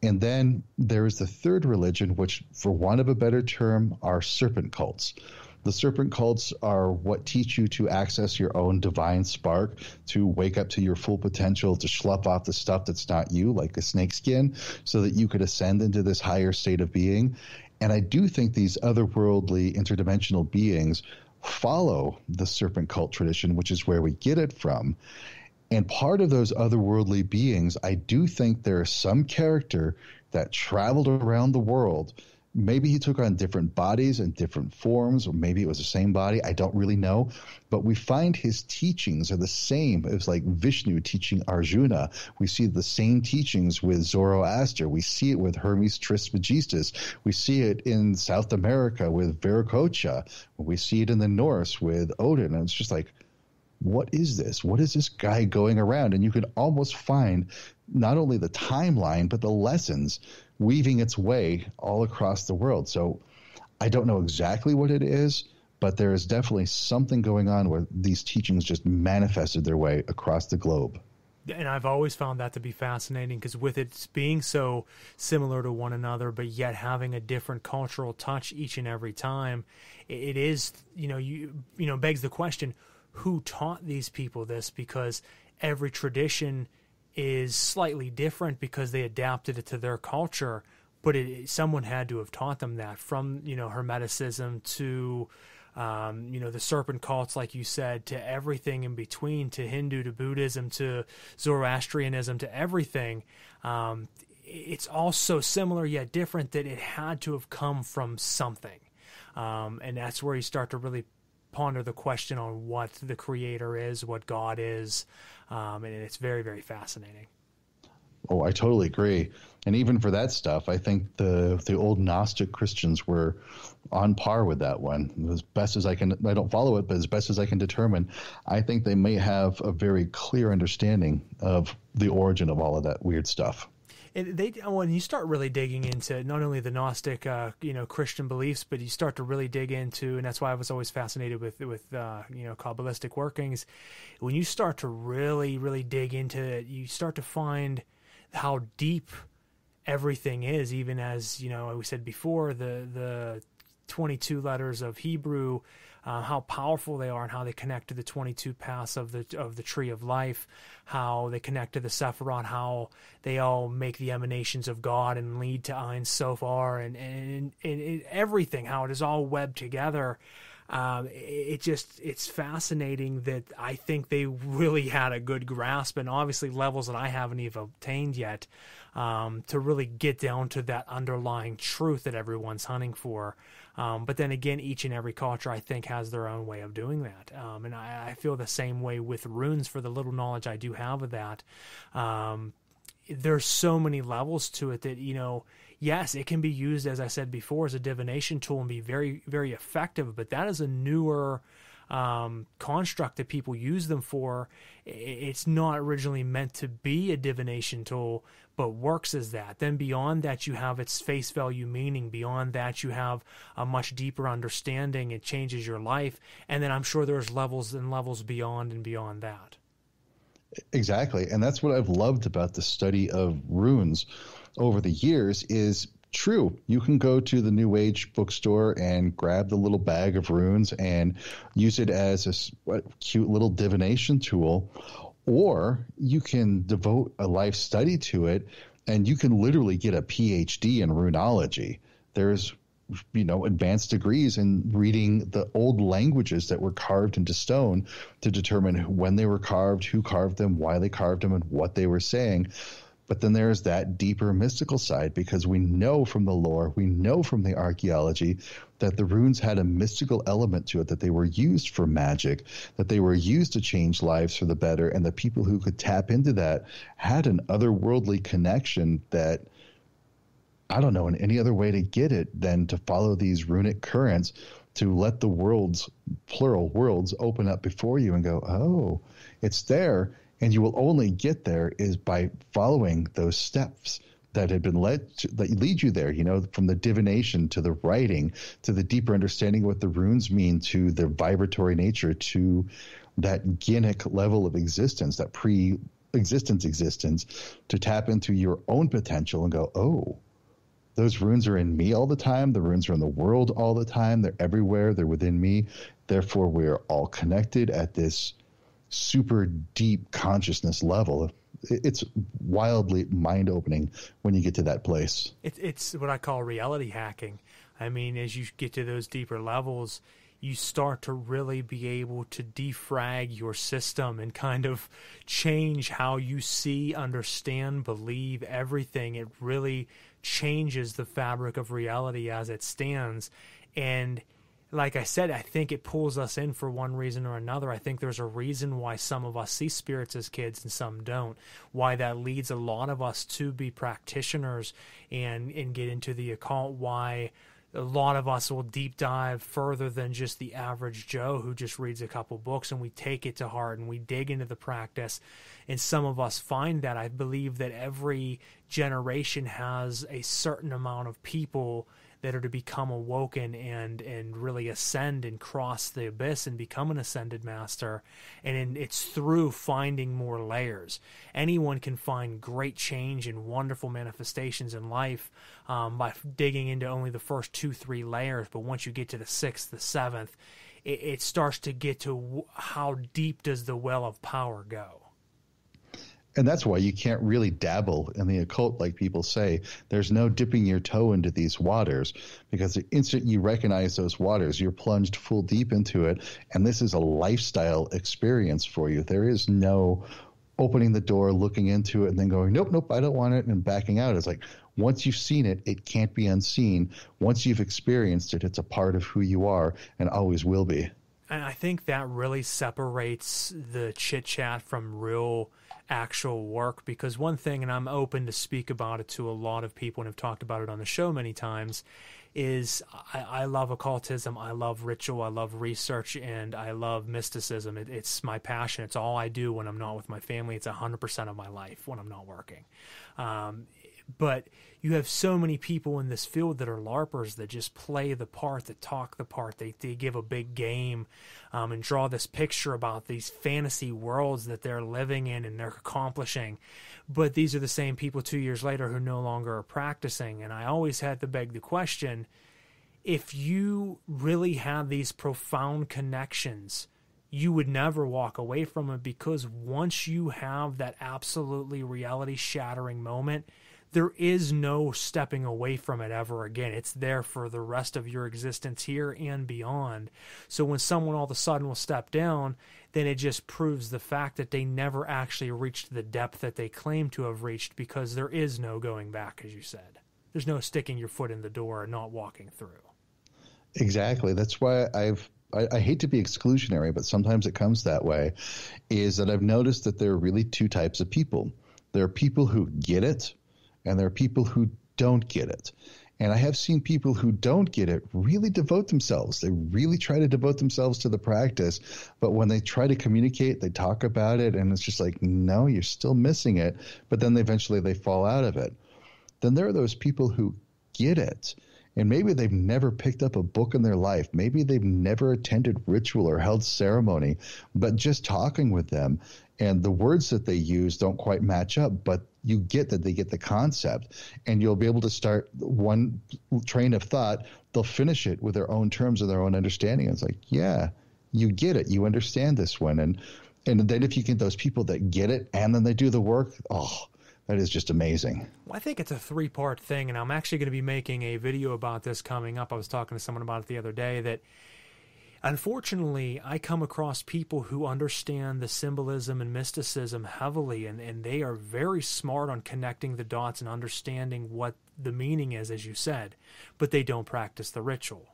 And then there is the third religion, which, for want of a better term, are serpent cults. The serpent cults are what teach you to access your own divine spark, to wake up to your full potential, to slough off the stuff that's not you, like the snake skin, so that you could ascend into this higher state of being. And I do think these otherworldly, interdimensional beings follow the serpent cult tradition, which is where we get it from. And part of those otherworldly beings, I do think there is some character that traveled around the world. Maybe he took on different bodies and different forms, or maybe it was the same body. I don't really know. But we find his teachings are the same. It was like Vishnu teaching Arjuna. We see the same teachings with Zoroaster. We see it with Hermes Trismegistus. We see it in South America with Viracocha. We see it in the Norse with Odin. And it's just like, what is this? What is this guy going around? And you can almost find not only the timeline, but the lessons weaving its way all across the world. So I don't know exactly what it is, but there is definitely something going on where these teachings just manifested their way across the globe. And I've always found that to be fascinating, because with it being so similar to one another, but yet having a different cultural touch each and every time, it is, you begs the question, who taught these people this? Because every tradition is slightly different because they adapted it to their culture, but someone had to have taught them that, from Hermeticism to the serpent cults, like you said, to everything in between, to Hindu, to Buddhism, to Zoroastrianism, to everything. It's all so similar yet different that it had to have come from something, and that's where you start to really ponder the question on what the creator is, what God is, and it's very, very fascinating. Oh, I totally agree. And even for that stuff, I think the old Gnostic Christians were on par with that one. As best as I can, I don't follow it, but as best as I can determine, I think they may have a very clear understanding of the origin of all of that weird stuff. And when you start really digging into not only the Gnostic, Christian beliefs, but you start to really dig into, and that's why I was always fascinated with Kabbalistic workings. When you start to really, really dig into it, you start to find how deep everything is. Even as we said before, the 22 letters of Hebrew, how powerful they are, and how they connect to the 22 paths of the tree of life, how they connect to the Sephiroth, how they all make the emanations of God and lead to Ein Sof Ar, and everything, how it is all webbed together. It's fascinating that I think they really had a good grasp, and obviously levels that I haven't even obtained yet, to really get down to that underlying truth that everyone's hunting for. But then again, each and every culture, I think, has their own way of doing that. And I feel the same way with runes, for the little knowledge I do have of that. There's so many levels to it that, yes, it can be used, as I said before, as a divination tool and be very, very effective, but that is a newer construct that people use them for. It's not originally meant to be a divination tool, but works as that. Then beyond that, you have its face value meaning. Beyond that, you have a much deeper understanding. It changes your life. And then I'm sure there's levels and levels beyond and beyond that. Exactly. And that's what I've loved about the study of runes over the years is, true, you can go to the New Age bookstore and grab the little bag of runes and use it as a cute little divination tool, or you can devote a life study to it, and you can literally get a PhD in runology. There's advanced degrees in reading the old languages that were carved into stone to determine when they were carved, who carved them, why they carved them, and what they were saying. But then there's that deeper mystical side, because we know from the lore, we know from the archaeology that the runes had a mystical element to it, that they were used for magic, that they were used to change lives for the better, and the people who could tap into that had an otherworldly connection that I don't know in any other way to get it than to follow these runic currents, to let the worlds, plural worlds, open up before you and go, oh, it's there. And you will only get there is by following those steps that had been that lead you there, from the divination to the writing, to the deeper understanding of what the runes mean, to the vibratory nature, to that Ginic level of existence, that existence, to tap into your own potential and go, oh, those runes are in me all the time. The runes are in the world all the time. They're everywhere. They're within me. Therefore, we are all connected at this super deep consciousness level. It's wildly mind-opening when you get to that place. It's what I call reality hacking. I mean, as you get to those deeper levels, you start to really be able to defrag your system and kind of change how you see, understand, believe everything. It really changes the fabric of reality as it stands. And like I said, I think it pulls us in for one reason or another. I think there's a reason why some of us see spirits as kids and some don't, why that leads a lot of us to be practitioners and get into the occult, why a lot of us will deep dive further than just the average Joe who just reads a couple books, and we take it to heart and we dig into the practice. And some of us find that. I believe that every generation has a certain amount of people that are to become awoken and really ascend and cross the abyss and become an ascended master. And it's through finding more layers. Anyone can find great change and wonderful manifestations in life by digging into only the first 2-3 layers. But once you get to the 6th, the 7th, it starts to get to how deep does the well of power go. And that's why you can't really dabble in the occult like people say. There's no dipping your toe into these waters, because the instant you recognize those waters, you're plunged full deep into it. And this is a lifestyle experience for you. There is no opening the door, looking into it, and then going, nope, I don't want it, and backing out. It's like, once you've seen it, it can't be unseen. Once you've experienced it, it's a part of who you are and always will be. And I think that really separates the chit-chat from real actual work, because one thing, and I'm open to speak about it to a lot of people and have talked about it on the show many times, is I love occultism, I love ritual, I love research, and I love mysticism. It's my passion. It's all I do when I'm not with my family. It's 100% of my life when I'm not working. But you have so many people in this field that are LARPers that just play the part, that talk the part. They give a big game and draw this picture about these fantasy worlds that they're living in and they're accomplishing. But these are the same people 2 years later who no longer are practicing. And I always had to beg the question, if you really had these profound connections, you would never walk away from it, because once you have that absolutely reality-shattering moment, there is no stepping away from it ever again. It's there for the rest of your existence here and beyond. So when someone all of a sudden will step down, then it just proves the fact that they never actually reached the depth that they claim to have reached, because there is no going back, as you said. There's no sticking your foot in the door and not walking through. Exactly. That's why I hate to be exclusionary, but sometimes it comes that way, is that I've noticed that there are really two types of people. There are people who get it, and there are people who don't get it. And I have seen people who don't get it really devote themselves. They really try to devote themselves to the practice. But when they try to communicate, they talk about it, and it's just like, no, you're still missing it. But then eventually they fall out of it. Then there are those people who get it. And maybe they've never picked up a book in their life. Maybe they've never attended ritual or held ceremony, but just talking with them and the words that they use don't quite match up, but you get that they get the concept, and you'll be able to start one train of thought. They'll finish it with their own terms and their own understanding. It's like, yeah, you get it. You understand this one. And then if you get those people that get it and then they do the work, That is just amazing. Well, I think it's a 3-part thing, and I'm actually going to be making a video about this coming up. I was talking to someone about it the other day that, unfortunately, I come across people who understand the symbolism and mysticism heavily, and they are very smart on connecting the dots and understanding what the meaning is, as you said, but they don't practice the ritual.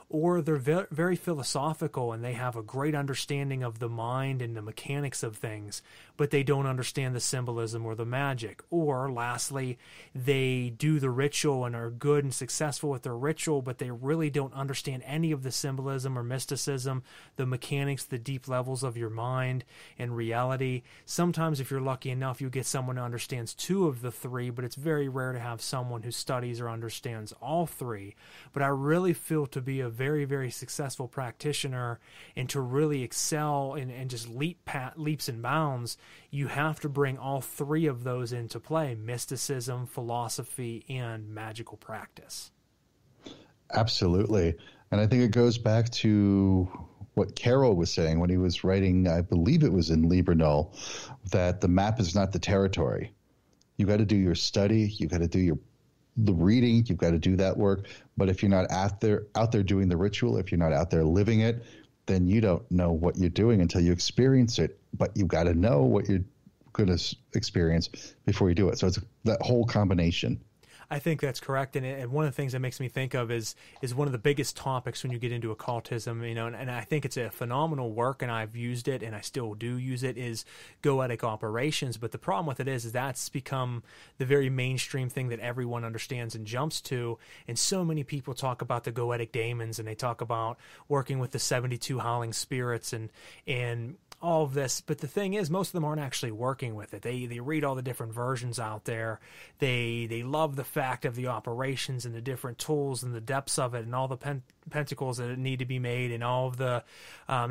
Or they're very philosophical and they have a great understanding of the mind and the mechanics of things, but they don't understand the symbolism or the magic. Or lastly, they do the ritual and are good and successful with their ritual, but they really don't understand any of the symbolism or mysticism, the mechanics, the deep levels of your mind and reality. Sometimes, if you're lucky enough, you get someone who understands 2 of the 3, but it's very rare to have someone who studies or understands all 3. But I really feel to be a very, very successful practitioner and to really excel and just leaps and bounds, you have to bring all 3 of those into play: mysticism, philosophy, and magical practice. Absolutely. And I think it goes back to what Carroll was saying when he was writing, I believe it was in Liber Null, that the map is not the territory. You got to do your study. You got to do the reading. You've got to do that work. But if you're not out there doing the ritual, if you're not out there living it, then you don't know what you're doing until you experience it. But you've got to know what you're going to experience before you do it. So it's that whole combination. I think that's correct, and one of the things that makes me think of is one of the biggest topics when you get into occultism, and I think it's a phenomenal work, and I've used it, and I still do use it, is goetic operations. But the problem with it is that's become the very mainstream thing that everyone understands and jumps to, and so many people talk about the goetic daemons, and they talk about working with the 72 howling spirits and all of this, but the thing is, most of them aren't actually working with it. They read all the different versions out there. They love the fact of the operations and the different tools and the depths of it and all the pentacles that need to be made and all of the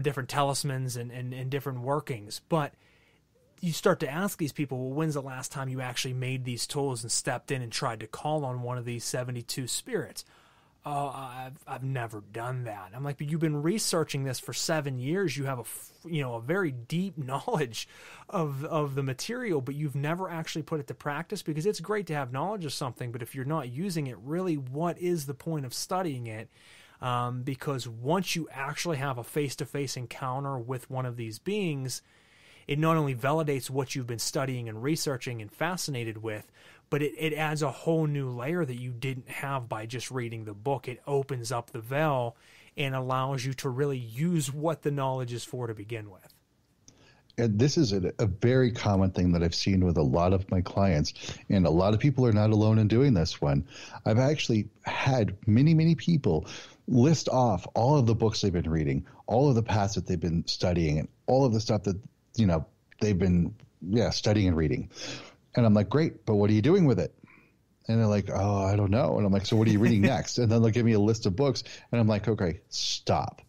different talismans and different workings. But you start to ask these people, well, when's the last time you actually made these tools and stepped in and tried to call on one of these 72 spirits? Oh, I've never done that. I'm like, but you've been researching this for 7 years. You have a very deep knowledge of the material, but you've never actually put it to practice, because it's great to have knowledge of something, but if you're not using it, really, what is the point of studying it? Because once you actually have a face-to-face encounter with one of these beings, it not only validates what you've been studying and researching and fascinated with, but it adds a whole new layer that you didn't have by just reading the book. It opens up the veil and allows you to really use what the knowledge is for to begin with. And this is a very common thing that I've seen with a lot of my clients, and a lot of people are not alone in doing this one. I've actually had many, many people list off all of the books they've been reading, all of the paths that they've been studying, and all of the stuff that, they've been studying and reading. And I'm like, great, but what are you doing with it? And they're like, oh, I don't know. And I'm like, so what are you reading next? And then they'll give me a list of books. And I'm like, okay, stop.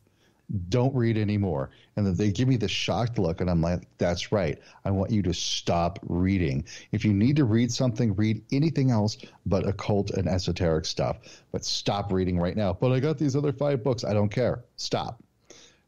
Don't read anymore. And then they give me the shocked look. And I'm like, that's right. I want you to stop reading. If you need to read something, read anything else but occult and esoteric stuff. But stop reading right now. But I got these other 5 books. I don't care. Stop.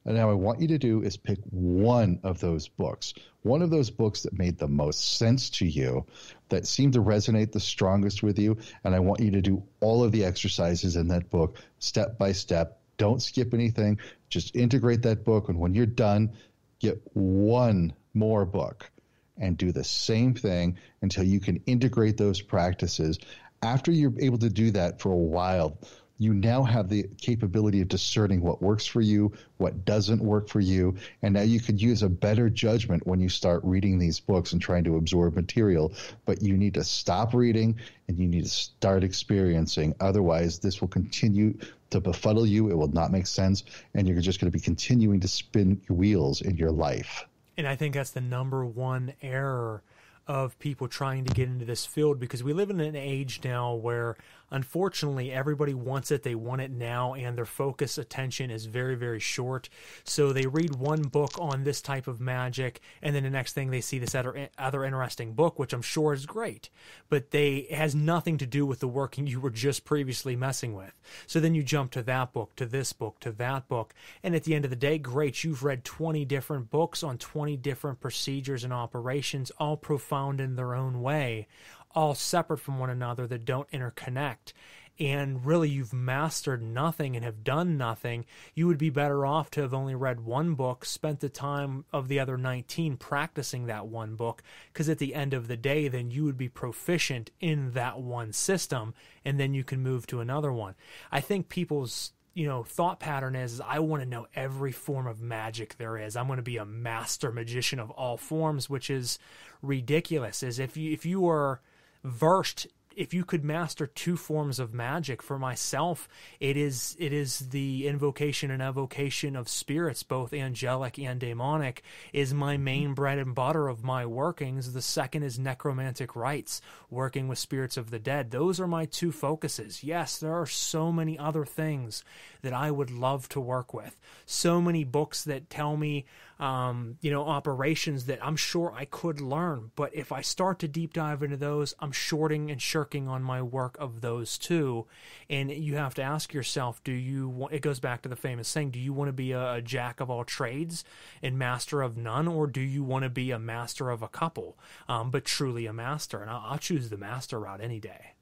And now I want you to do is pick one of those books that made the most sense to you, that seemed to resonate the strongest with you. And I want you to do all of the exercises in that book step by step. Don't skip anything. Just integrate that book. And when you're done, get one more book and do the same thing until you can integrate those practices. After you're able to do that for a while, you now have the capability of discerning what works for you, what doesn't work for you, and now you could use a better judgment when you start reading these books and trying to absorb material. But you need to stop reading and you need to start experiencing. Otherwise, this will continue to befuddle you. It will not make sense, and you're just going to be continuing to spin your wheels in your life. And I think that's the number one error of people trying to get into this field, because we live in an age now where, unfortunately, everybody wants it. They want it now, and their focus attention is very, very short. So they read one book on this type of magic, and then the next thing they see this other interesting book, which I'm sure is great, but it has nothing to do with the working you were just previously messing with. So then you jump to that book, to this book, to that book, and at the end of the day, great, you've read 20 different books on 20 different procedures and operations, all profound profound in their own way, all separate from one another that don't interconnect, and really you've mastered nothing and have done nothing, you would be better off to have only read one book, spent the time of the other 19 practicing that one book, because at the end of the day, then you would be proficient in that one system, and then you can move to another one. I think people's thought pattern is I want to know every form of magic there is. I'm going to be a master magician of all forms, which is ridiculous. Is if you are versed, if you could master 2 forms of magic, for myself, it is the invocation and evocation of spirits, both angelic and demonic, is my main bread and butter of my workings. The second is necromantic rites, working with spirits of the dead. Those are my 2 focuses. Yes, there are so many other things that I would love to work with. So many books that tell me, operations that I'm sure I could learn. But if I start to deep dive into those, I'm shorting and shirking on my work of those too. And you have to ask yourself, it goes back to the famous saying, do you want to be a jack of all trades and master of none? Or do you want to be a master of a couple, but truly a master? And I'll choose the master route any day.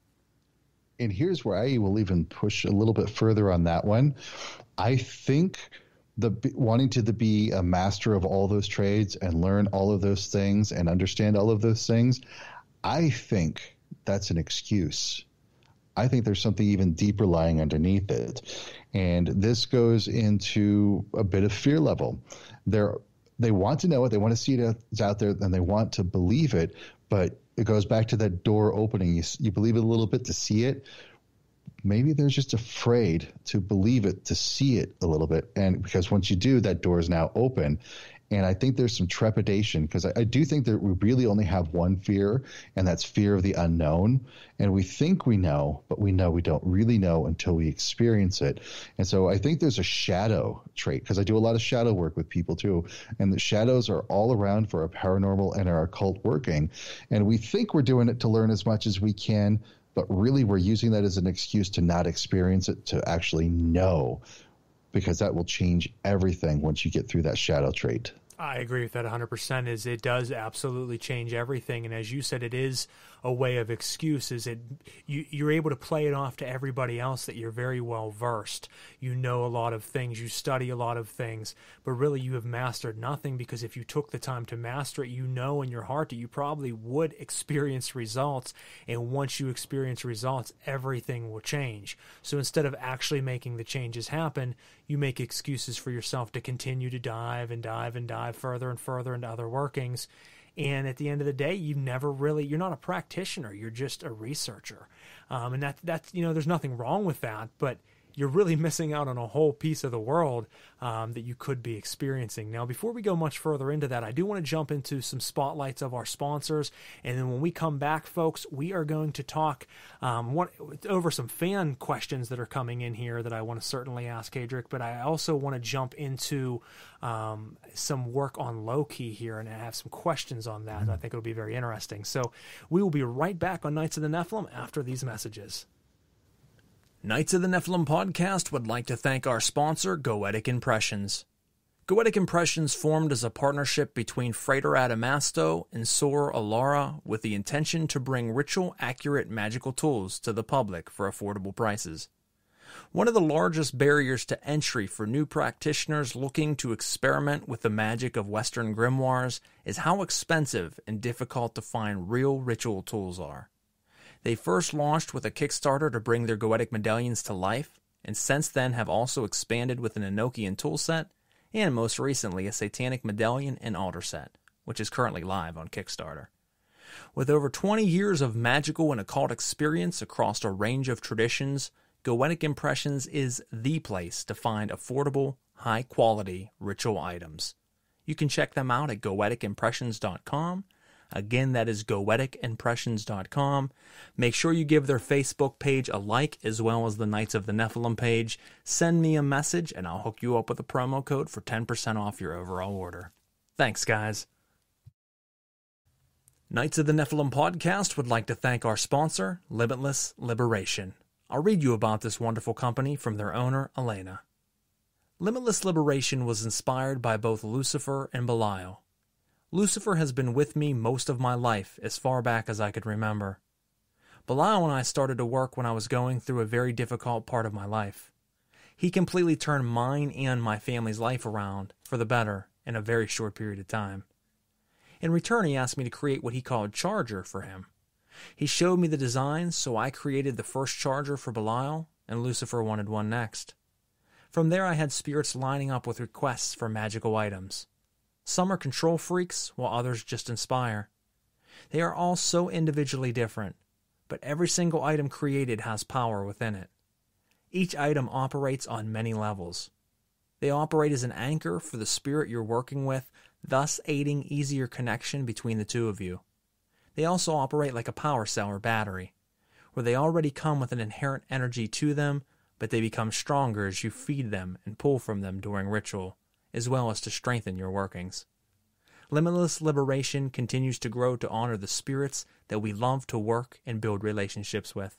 And here's where I will even push a little bit further on that one. I think wanting to be a master of all those trades and learn all of those things and understand all of those things, I think that's an excuse. I think there's something even deeper lying underneath it. And this goes into a bit of fear level. They want to know it, they want to see it's out there, and they want to believe it, but it goes back to that door opening. You believe it a little bit to see it. Maybe they're just afraid to believe it, to see it a little bit. And because once you do, that door is now open. And I think there's some trepidation, because I do think that we really only have one fear, and that's fear of the unknown. And we think we know, but we don't really know until we experience it. And so I think there's a shadow trait, because I do a lot of shadow work with people too. And the shadows are all around for our paranormal and our occult working. And we think we're doing it to learn as much as we can, but really we're using that as an excuse to not experience it, to actually know, because that will change everything once you get through that shadow trait. I agree with that 100%. It does absolutely change everything. And as you said, it is a way of excuse. You're able to play it off to everybody else that you're very well versed. You know a lot of things. You study a lot of things. But really you have mastered nothing, because if you took the time to master it, you know in your heart that you probably would experience results. And once you experience results, everything will change. So instead of actually making the changes happen, you make excuses for yourself to continue to dive and dive and dive further and further into other workings. And at the end of the day, you're not a practitioner, you're just a researcher. And that's there's nothing wrong with that, but you're really missing out on a whole piece of the world that you could be experiencing. Now, before we go much further into that, I do want to jump into some spotlights of our sponsors. And then when we come back, folks, we are going to talk over some fan questions that are coming in here that I want to certainly ask Kaedrich, but I also want to jump into some work on low-key here, and I have some questions on that. I think it'll be very interesting. So we will be right back on Knights of the Nephilim after these messages. Knights of the Nephilim podcast would like to thank our sponsor, Goetic Impressions. Goetic Impressions formed as a partnership between Frater Adamastor and Sor Alara with the intention to bring ritual-accurate magical tools to the public for affordable prices. One of the largest barriers to entry for new practitioners looking to experiment with the magic of Western grimoires is how expensive and difficult to find real ritual tools are. They first launched with a Kickstarter to bring their Goetic medallions to life, and since then have also expanded with an Enochian toolset, and most recently a Satanic medallion and altar set, which is currently live on Kickstarter. With over 20 years of magical and occult experience across a range of traditions, Goetic Impressions is the place to find affordable, high-quality ritual items. You can check them out at goeticimpressions.com. Again, that is goeticimpressions.com. Make sure you give their Facebook page a like, as well as the Knights of the Nephilim page. Send me a message, and I'll hook you up with a promo code for 10% off your overall order. Thanks, guys. Knights of the Nephilim podcast would like to thank our sponsor, Limitless Liberation. I'll read you about this wonderful company from their owner, Elena. Limitless Liberation was inspired by both Lucifer and Belial. Lucifer has been with me most of my life, as far back as I could remember. Belial and I started to work when I was going through a very difficult part of my life. He completely turned mine and my family's life around for the better in a very short period of time. In return, he asked me to create what he called Charger for him. He showed me the designs, so I created the first Charger for Belial, and Lucifer wanted one next. From there, I had spirits lining up with requests for magical items. Some are control freaks, while others just inspire. They are all so individually different, but every single item created has power within it. Each item operates on many levels. They operate as an anchor for the spirit you're working with, thus aiding easier connection between the two of you. They also operate like a power cell or battery, where they already come with an inherent energy to them, but they become stronger as you feed them and pull from them during ritual, as well as to strengthen your workings. Limitless Liberation continues to grow to honor the spirits that we love to work and build relationships with.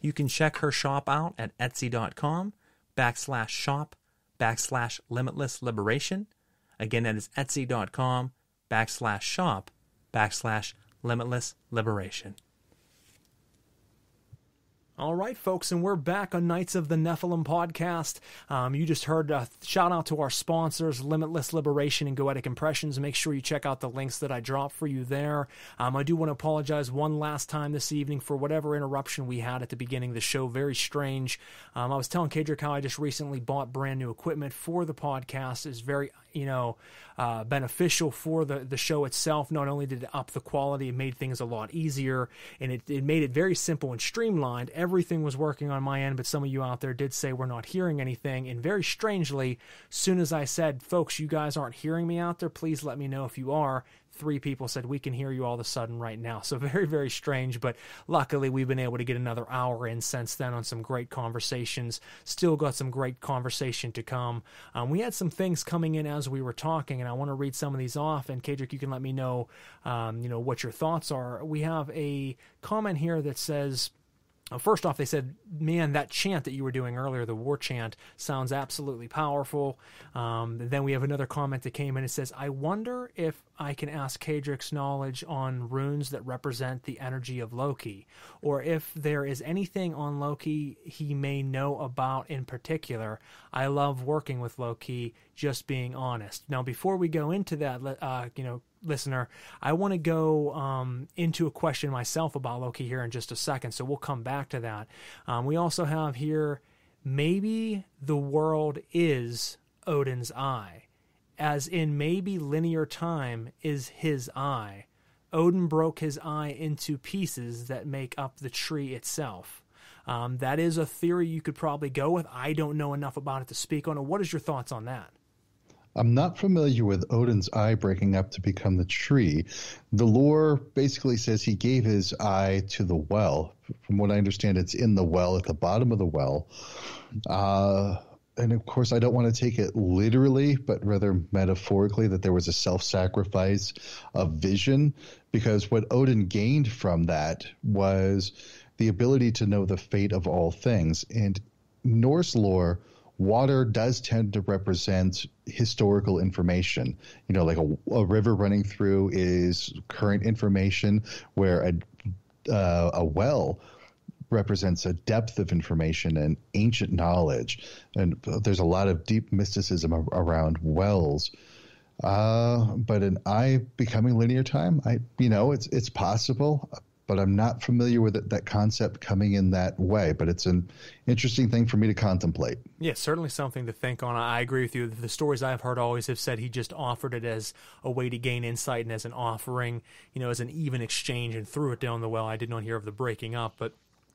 You can check her shop out at etsy.com/shop/Limitless Liberation. Again, that is etsy.com/shop/Limitless Liberation. All right, folks, and we're back on Knights of the Nephilim podcast. You just heard a shout out to our sponsors, Limitless Liberation and Goetic Impressions. Make sure you check out the links that I dropped for you there. I do want to apologize one last time this evening for whatever interruption we had at the beginning of the show. Very strange. I was telling Kaedrich how I just recently bought brand new equipment for the podcast. It's very, beneficial for the show itself. Not only did it up the quality, it made things a lot easier, and it made it very simple and streamlined. Everything was working on my end, but some of you out there did say we're not hearing anything, and very strangely, soon as I said, folks, you guys aren't hearing me out there, please let me know if you are, 3 people said we can hear you all of a sudden right now. So very, very strange, but luckily we've been able to get another hour in since then on some great conversations. Still got some great conversation to come. We had some things coming in as we were talking, and I want to read some of these off, and Kaedrich, you can let me know, what your thoughts are. We have a comment here that says, first off, they said, man, that chant that you were doing earlier, the war chant, sounds absolutely powerful. Then we have another comment that came in. It says, I wonder if I can ask Kaedrich's knowledge on runes that represent the energy of Loki, or if there is anything on Loki he may know about in particular. I love working with Loki, just being honest. Now, before we go into that, listener, I want to go into a question myself about Loki here in just a second, so we'll come back to that. We also have here, maybe the world is Odin's eye, as in maybe linear time is his eye. Odin broke his eye into pieces that make up the tree itself. That is a theory you could probably go with. I don't know enough about it to speak on it. What is your thoughts on that? I'm not familiar with Odin's eye breaking up to become the tree. The lore basically says he gave his eye to the well. From what I understand, it's in the well, at the bottom of the well. And of course, I don't want to take it literally, but rather metaphorically, that there was a self-sacrifice of vision, because what Odin gained from that was the ability to know the fate of all things. And Norse lore, water does tend to represent historical information. Like a river running through is current information, where a well represents a depth of information and ancient knowledge. And there's a lot of deep mysticism around wells. But an eye becoming linear time, it's possible, but I'm not familiar with that concept coming in that way. But it's an interesting thing for me to contemplate. Yeah, certainly something to think on. I agree with you. The stories I've heard always have said he just offered it as a way to gain insight and as an offering, as an even exchange, and threw it down the well. I did not hear of the breaking up, but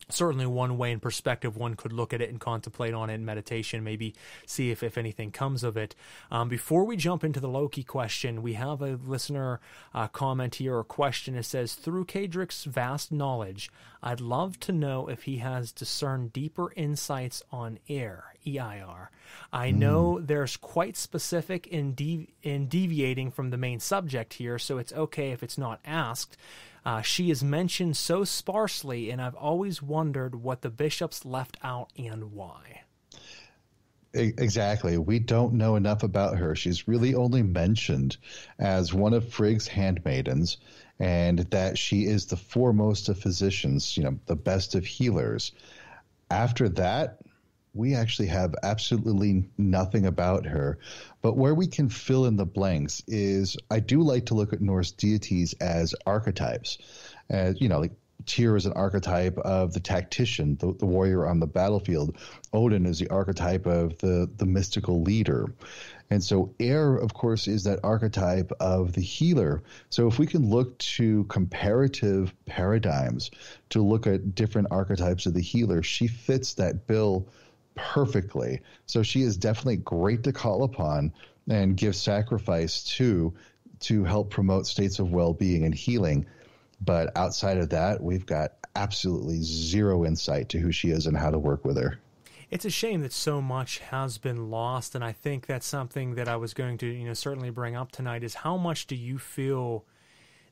certainly one way in perspective one could look at it and contemplate on it in meditation, maybe see if anything comes of it. Before we jump into the Loki question, we have a listener comment here or question. It says, through Kaedrich's vast knowledge, I'd love to know if he has discerned deeper insights on air, EIR. I know there's quite specific in deviating from the main subject here, so it's okay if it's not asked. She is mentioned so sparsely, and I've always wondered what the bishops left out and why. Exactly. We don't know enough about her. She's really only mentioned as one of Frigg's handmaidens, and that she is the foremost of physicians, the best of healers. After that, we actually have absolutely nothing about her. But where we can fill in the blanks is, I do like to look at Norse deities as archetypes. As, like Tyr is an archetype of the tactician, the warrior on the battlefield. Odin is the archetype of the mystical leader. And so Air, of course, is that archetype of the healer. So if we can look to comparative paradigms to look at different archetypes of the healer, she fits that bill perfectly. So she is definitely great to call upon and give sacrifice to help promote states of well-being and healing. But outside of that, we've got absolutely zero insight to who she is and how to work with her. It's a shame that so much has been lost, and I think that's something that I was going to, certainly bring up tonight, is how much do you feel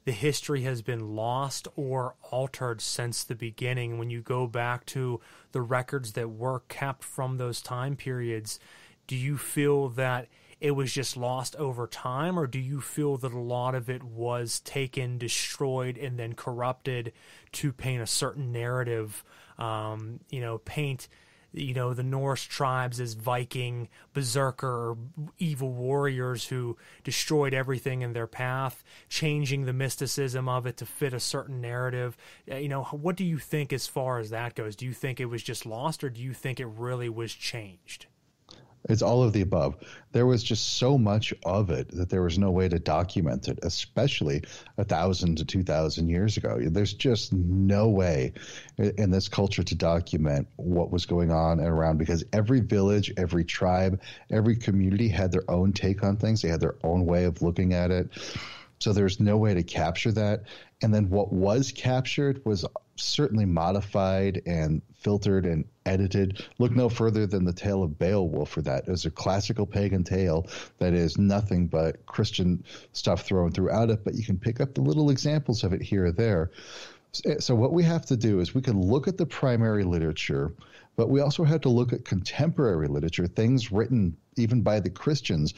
the history has been lost or altered since the beginning? When you go back to the records that were kept from those time periods, do you feel that it was just lost over time, or do you feel that a lot of it was taken, destroyed, and then corrupted to paint a certain narrative, paint the Norse tribes as Viking, berserker, evil warriors who destroyed everything in their path, changing the mysticism of it to fit a certain narrative? What do you think as far as that goes? Do you think it was just lost, or do you think it really was changed? It's all of the above. There was just so much of it that there was no way to document it, especially 1,000 to 2,000 years ago. There's just no way in this culture to document what was going on and around, because every village, every tribe, every community had their own take on things. They had their own way of looking at it. So there's no way to capture that. And then what was captured was certainly modified and filtered and edited. Look no further than the tale of Beowulf for that. It was a classical pagan tale that is nothing but Christian stuff thrown throughout it, but you can pick up the little examples of it here or there. So what we have to do is we can look at the primary literature, but we also have to look at contemporary literature, things written even by the Christians.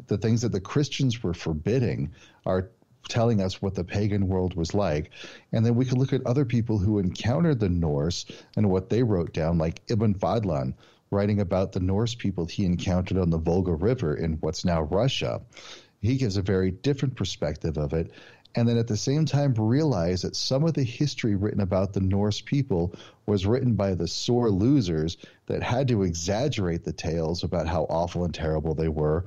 The things that the Christians were forbidding are telling us what the pagan world was like. And then we can look at other people who encountered the Norse and what they wrote down, like Ibn Fadlan, writing about the Norse people he encountered on the Volga River in what's now Russia. He gives a very different perspective of it. And then at the same time realize that some of the history written about the Norse people was written by the sore losers that had to exaggerate the tales about how awful and terrible they were.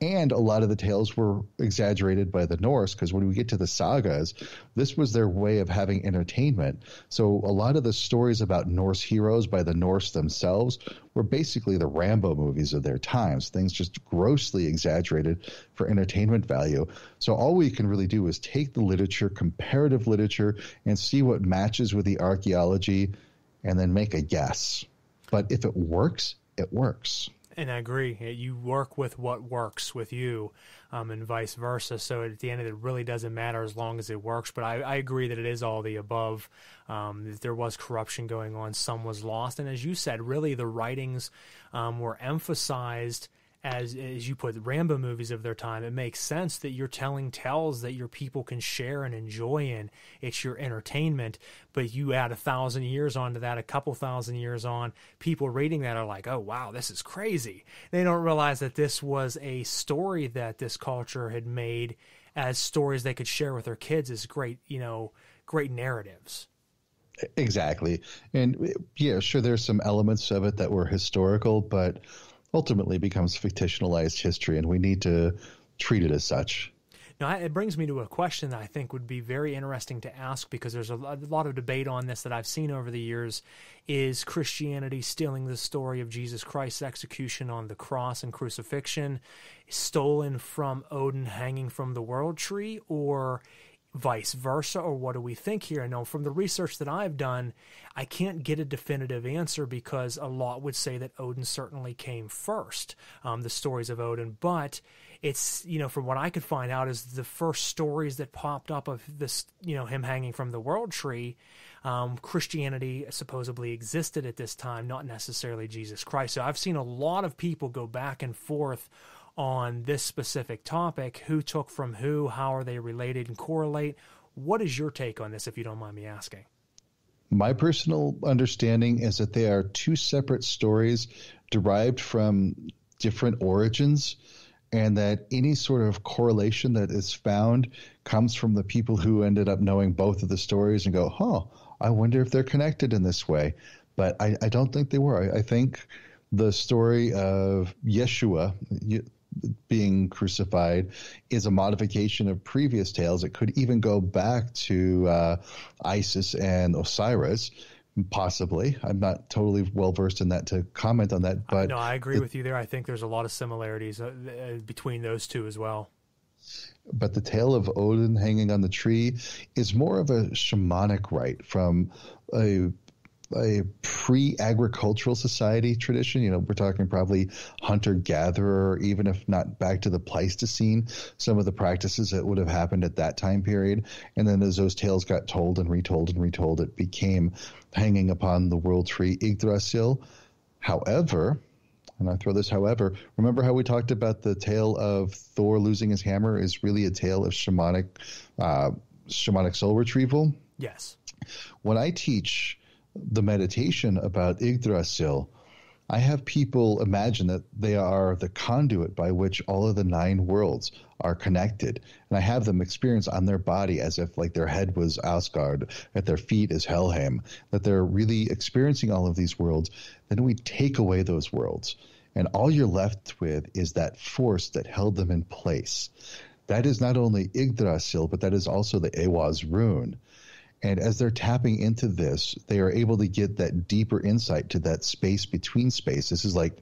And a lot of the tales were exaggerated by the Norse, because when we get to the sagas, this was their way of having entertainment. So a lot of the stories about Norse heroes by the Norse themselves were basically the Rambo movies of their times, things just grossly exaggerated for entertainment value. So all we can really do is take the literature, comparative literature, and see what matches with the archaeology, and then make a guess. But if it works, it works. And I agree. You work with what works with you, and vice versa. So at the end of it, it really doesn't matter as long as it works. But I agree that it is all the above. There was corruption going on. Some was lost. And as you said, really the writings were emphasized as you put, Rambo movies of their time. It makes sense that you're telling tales that your people can share and enjoy in. It's your entertainment, but you add 1,000 years onto that, a couple thousand years on, people reading that are like, oh, wow, this is crazy. They don't realize that this was a story that this culture had made as stories they could share with their kids as great, great narratives. Exactly. And yeah, sure, there's some elements of it that were historical, but ultimately becomes fictionalized history, and we need to treat it as such. Now, it brings me to a question that I think would be very interesting to ask, because there's a lot of debate on this that I've seen over the years. Is Christianity stealing the story of Jesus Christ's execution on the cross and crucifixion, stolen from Odin hanging from the world tree, or vice versa, or what do we think here? I know from the research that I've done, I can't get a definitive answer, because a lot would say that Odin certainly came first, the stories of Odin, but it's, from what I could find out, is the first stories that popped up of this, him hanging from the world tree. Christianity supposedly existed at this time, not necessarily Jesus Christ. So I've seen a lot of people go back and forth on this specific topic. Who took from who? How are they related and correlate? What is your take on this, if you don't mind me asking? My personal understanding is that they are two separate stories derived from different origins, and that any sort of correlation that is found comes from the people who ended up knowing both of the stories and go, I wonder if they're connected in this way. But I don't think they were. I think the story of Yeshua being crucified is a modification of previous tales. It could even go back to Isis and Osiris, possibly. I'm not totally well versed in that to comment on that, but no, I agree with you there. I think there's a lot of similarities between those two as well. But the tale of Odin hanging on the tree is more of a shamanic rite from a pre-agricultural society tradition. We're talking probably hunter-gatherer, even if not back to the Pleistocene, some of the practices that would have happened at that time period. And then as those tales got told and retold and retold, it became hanging upon the world tree Yggdrasil. However, and I throw this however, remember how we talked about the tale of Thor losing his hammer is really a tale of shamanic soul retrieval? Yes. When I teach the meditation about Yggdrasil, I have people imagine that they are the conduit by which all of the 9 worlds are connected. And I have them experience on their body as if like their head was Asgard, at their feet is Helheim, that they're really experiencing all of these worlds. Then we take away those worlds, and all you're left with is that force that held them in place. That is not only Yggdrasil, but that is also the Ehwaz rune. And as they're tapping into this, they are able to get that deeper insight to that space between space. This is like,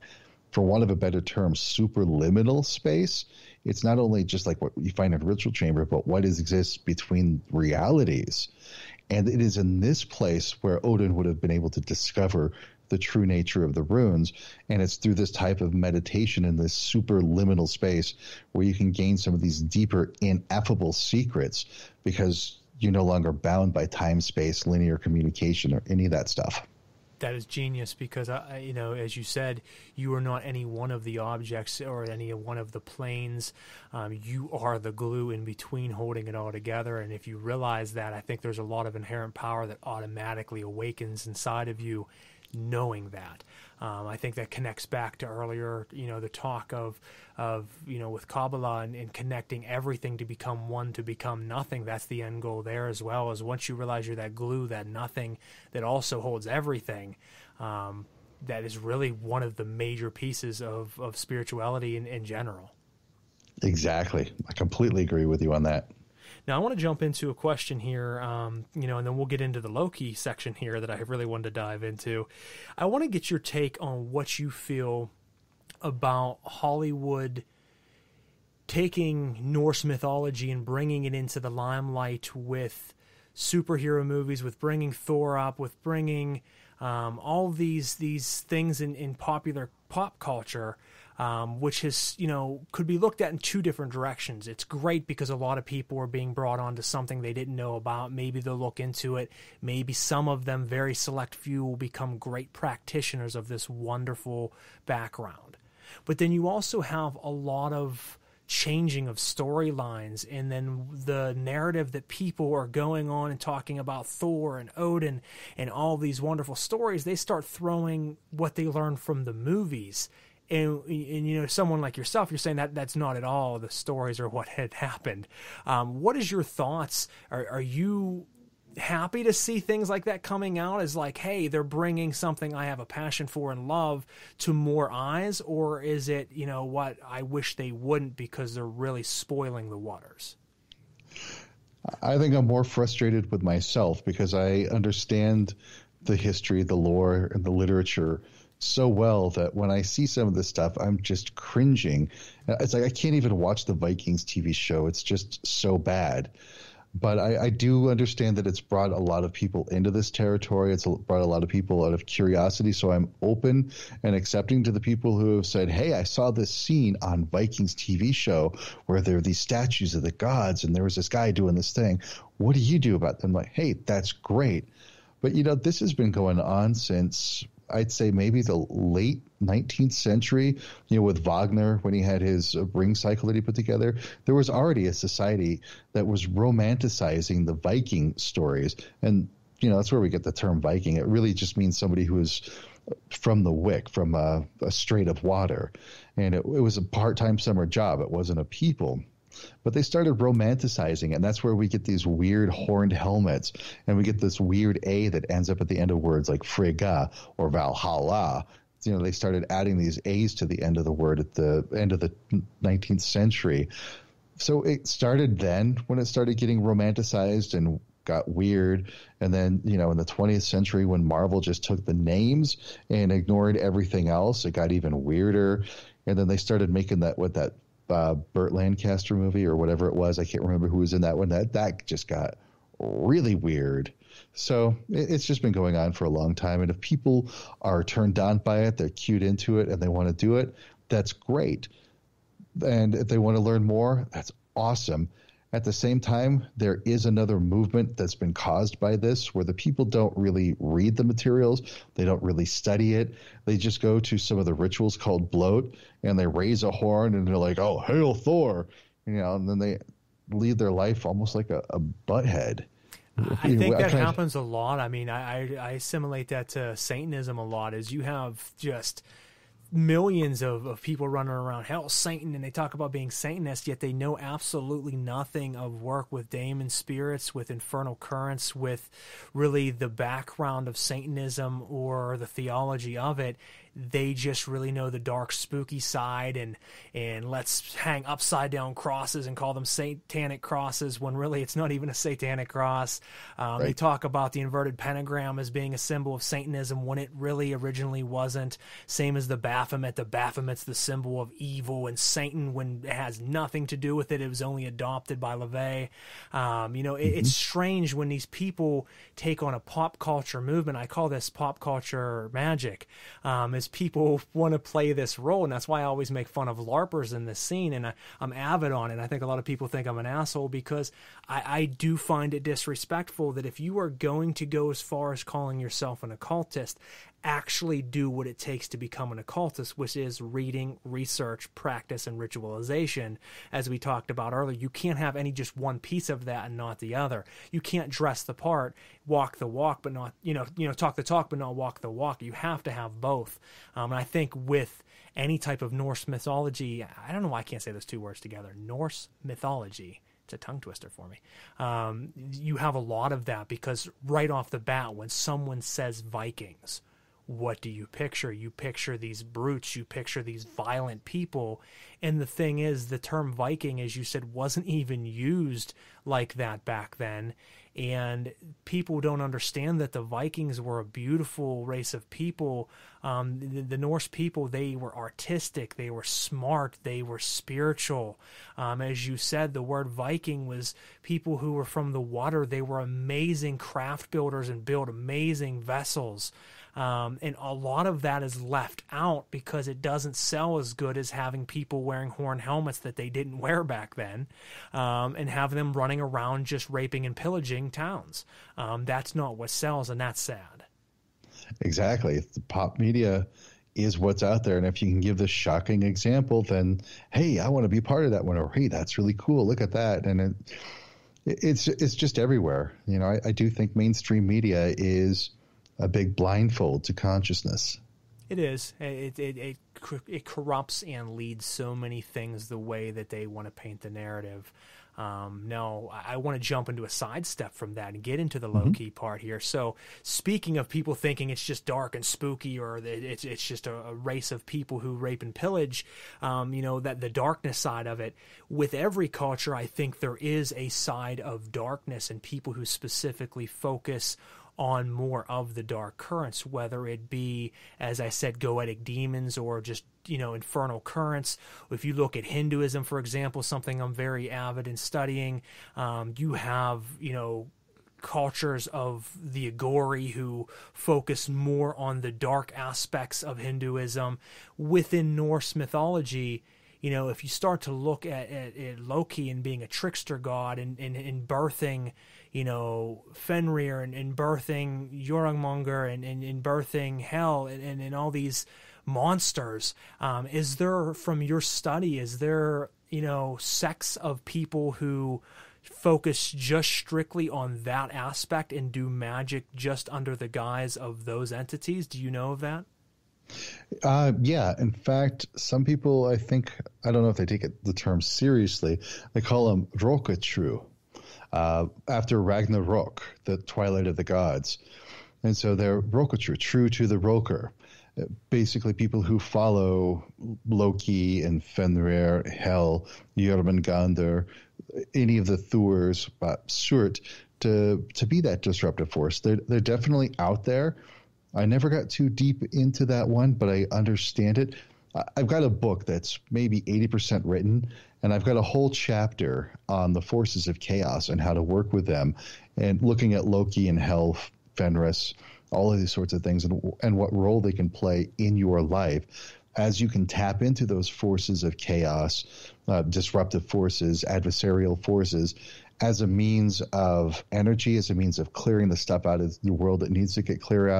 for want of a better term, superliminal space. It's not only just like what you find in a ritual chamber, but what exists between realities. And it is in this place where Odin would have been able to discover the true nature of the runes. And it's through this type of meditation in this superliminal space where you can gain some of these deeper, ineffable secrets, because you're no longer bound by time, space, linear communication, or any of that stuff. That is genius, because, as you said, you are not any one of the objects or any one of the planes. You are the glue in between holding it all together. And if you realize that, I think there's a lot of inherent power that automatically awakens inside of you knowing that. I think that connects back to earlier, the talk of with Kabbalah and connecting everything to become one, to become nothing. That's the end goal there, as well as once you realize you're that glue, that nothing that also holds everything. That is really one of the major pieces of spirituality in general. Exactly. I completely agree with you on that. Now, I want to jump into a question here, and then we'll get into the Loki section here that I really wanted to dive into. I want to get your take on what you feel about Hollywood taking Norse mythology and bringing it into the limelight with superhero movies, with bringing Thor up, with bringing all these things in popular pop culture. Which is, could be looked at in two different directions. It's great because a lot of people are being brought onto something they didn't know about. Maybe they'll look into it. Maybe some of them, very select few, will become great practitioners of this wonderful background. But then you also have a lot of changing of storylines, and then the narrative that people are going on and talking about Thor and Odin and all these wonderful stories, they start throwing what they learned from the movies. And someone like yourself, you're saying that that's not at all the stories or what had happened. What is your thoughts? Are you happy to see things like that coming out as like, hey, they're bringing something I have a passion for and love to more eyes? Or is it, what, I wish they wouldn't because they're really spoiling the waters? I think I'm more frustrated with myself because I understand the history, the lore, and the literature so well that when I see some of this stuff, I'm just cringing. It's like I can't even watch the Vikings TV show. It's just so bad. But I do understand that it's brought a lot of people into this territory. It's brought a lot of people out of curiosity. So I'm open and accepting to the people who have said, hey, I saw this scene on Vikings TV show where there are these statues of the gods and there was this guy doing this thing. What do you do about them? Like, hey, that's great. But, this has been going on since I'd say maybe the late 19th century, with Wagner, when he had his ring cycle that he put together, there was already a society that was romanticizing the Viking stories. And, that's where we get the term Viking. It really just means somebody who is from the wick, from a strait of water. And it was a part-time summer job. It wasn't a people. But they started romanticizing it, and that's where we get these weird horned helmets, and we get this weird A that ends up at the end of words like Frigga or Valhalla. They started adding these A's to the end of the word at the end of the 19th century. So it started then when it started getting romanticized and got weird. And then, in the 20th century, when Marvel just took the names and ignored everything else, it got even weirder. And then they started making that with that Burt Lancaster movie or whatever it was. I can't remember who was in that one. That just got really weird. So it's just been going on for a long time. And if people are turned on by it, they're cued into it, and they want to do it, that's great. And if they want to learn more, that's awesome. At the same time, there is another movement that's been caused by this where the people don't really read the materials. They don't really study it. They just go to some of the rituals called bloat, and they raise a horn, and they're like, oh, hail Thor, and then they lead their life almost like a butthead. I think that happens a lot. I mean, I assimilate that to Satanism a lot, is you have just millions of people running around, hell, Satan, and they talk about being Satanist, yet they know absolutely nothing of work with daemon spirits, with infernal currents, with really the background of Satanism or the theology of it. They just really know the dark, spooky side, and let's hang upside down crosses and call them satanic crosses when really it's not even a satanic cross. Right. They talk about the inverted pentagram as being a symbol of Satanism when it really originally wasn't. Same as the Baphomet. The Baphomet's the symbol of evil and Satan when it has nothing to do with it. It was only adopted by LaVey. It's strange when these people take on a pop culture movement. I call this pop culture magic. As people want to play this role, and that's why I always make fun of LARPers in this scene, and I'm avid on it. I think a lot of people think I'm an asshole because I do find it disrespectful that if you are going to go as far as calling yourself an occultist, actually do what it takes to become an occultist, which is reading, research, practice, and ritualization. As we talked about earlier, you can't have just one piece of that and not the other. You can't dress the part, walk the walk, but not, talk the talk, but not walk the walk. You have to have both. And I think with any type of Norse mythology, I don't know why I can't say those two words together, Norse mythology. It's a tongue twister for me. You have a lot of that because right off the bat, when someone says Vikings, what do you picture? You picture these brutes, you picture these violent people. And the thing is, the term Viking, as you said, wasn't even used like that back then. And people don't understand that the Vikings were a beautiful race of people. The Norse people, they were artistic, they were smart, they were spiritual. As you said, the word Viking was people who were from the water. They were amazing craft builders and built amazing vessels. And a lot of that is left out because it doesn't sell as good as having people wearing horn helmets that they didn't wear back then, and have them running around just raping and pillaging towns. That's not what sells, and that's sad. Exactly. If the pop media is what's out there, and if you can give this shocking example, then, hey, I want to be part of that one, or hey, that's really cool, look at that. And it's just everywhere. I do think mainstream media is a big blindfold to consciousness. It is. It corrupts and leads so many things the way that they want to paint the narrative. Now, I want to jump into a sidestep from that and get into the low-key part here. So, speaking of people thinking it's just dark and spooky, or it's just a race of people who rape and pillage, that the darkness side of it, with every culture, I think there is a side of darkness and people who specifically focus on more of the dark currents, whether it be, as I said, goetic demons or just, infernal currents. If you look at Hinduism, for example, something I'm very avid in studying, you have, cultures of the Agori who focus more on the dark aspects of Hinduism. Within Norse mythology, if you start to look at Loki and being a trickster god and birthing, Fenrir and birthing Jormungandr and birthing Hell and all these monsters, is there, from your study, sects of people who focus just strictly on that aspect and do magic just under the guise of those entities? Do you know of that? Yeah. In fact, some people, I don't know if they take the term seriously. They call them Rokatru, after Ragnarok, the twilight of the gods. And so they're Rokatru, true to the Roker. Basically, people who follow Loki and Fenrir, Hel, Jormungandr, any of the Thors, Surt, to be that disruptive force. They're definitely out there. I never got too deep into that one, but I understand it. I've got a book that's maybe 80% written, and I've got a whole chapter on the forces of chaos and how to work with them, and looking at Loki and Hel, Fenris, all of these sorts of things, and what role they can play in your life as you can tap into those forces of chaos, disruptive forces, adversarial forces, as a means of energy, as a means of clearing the stuff out of the world that needs to get cleared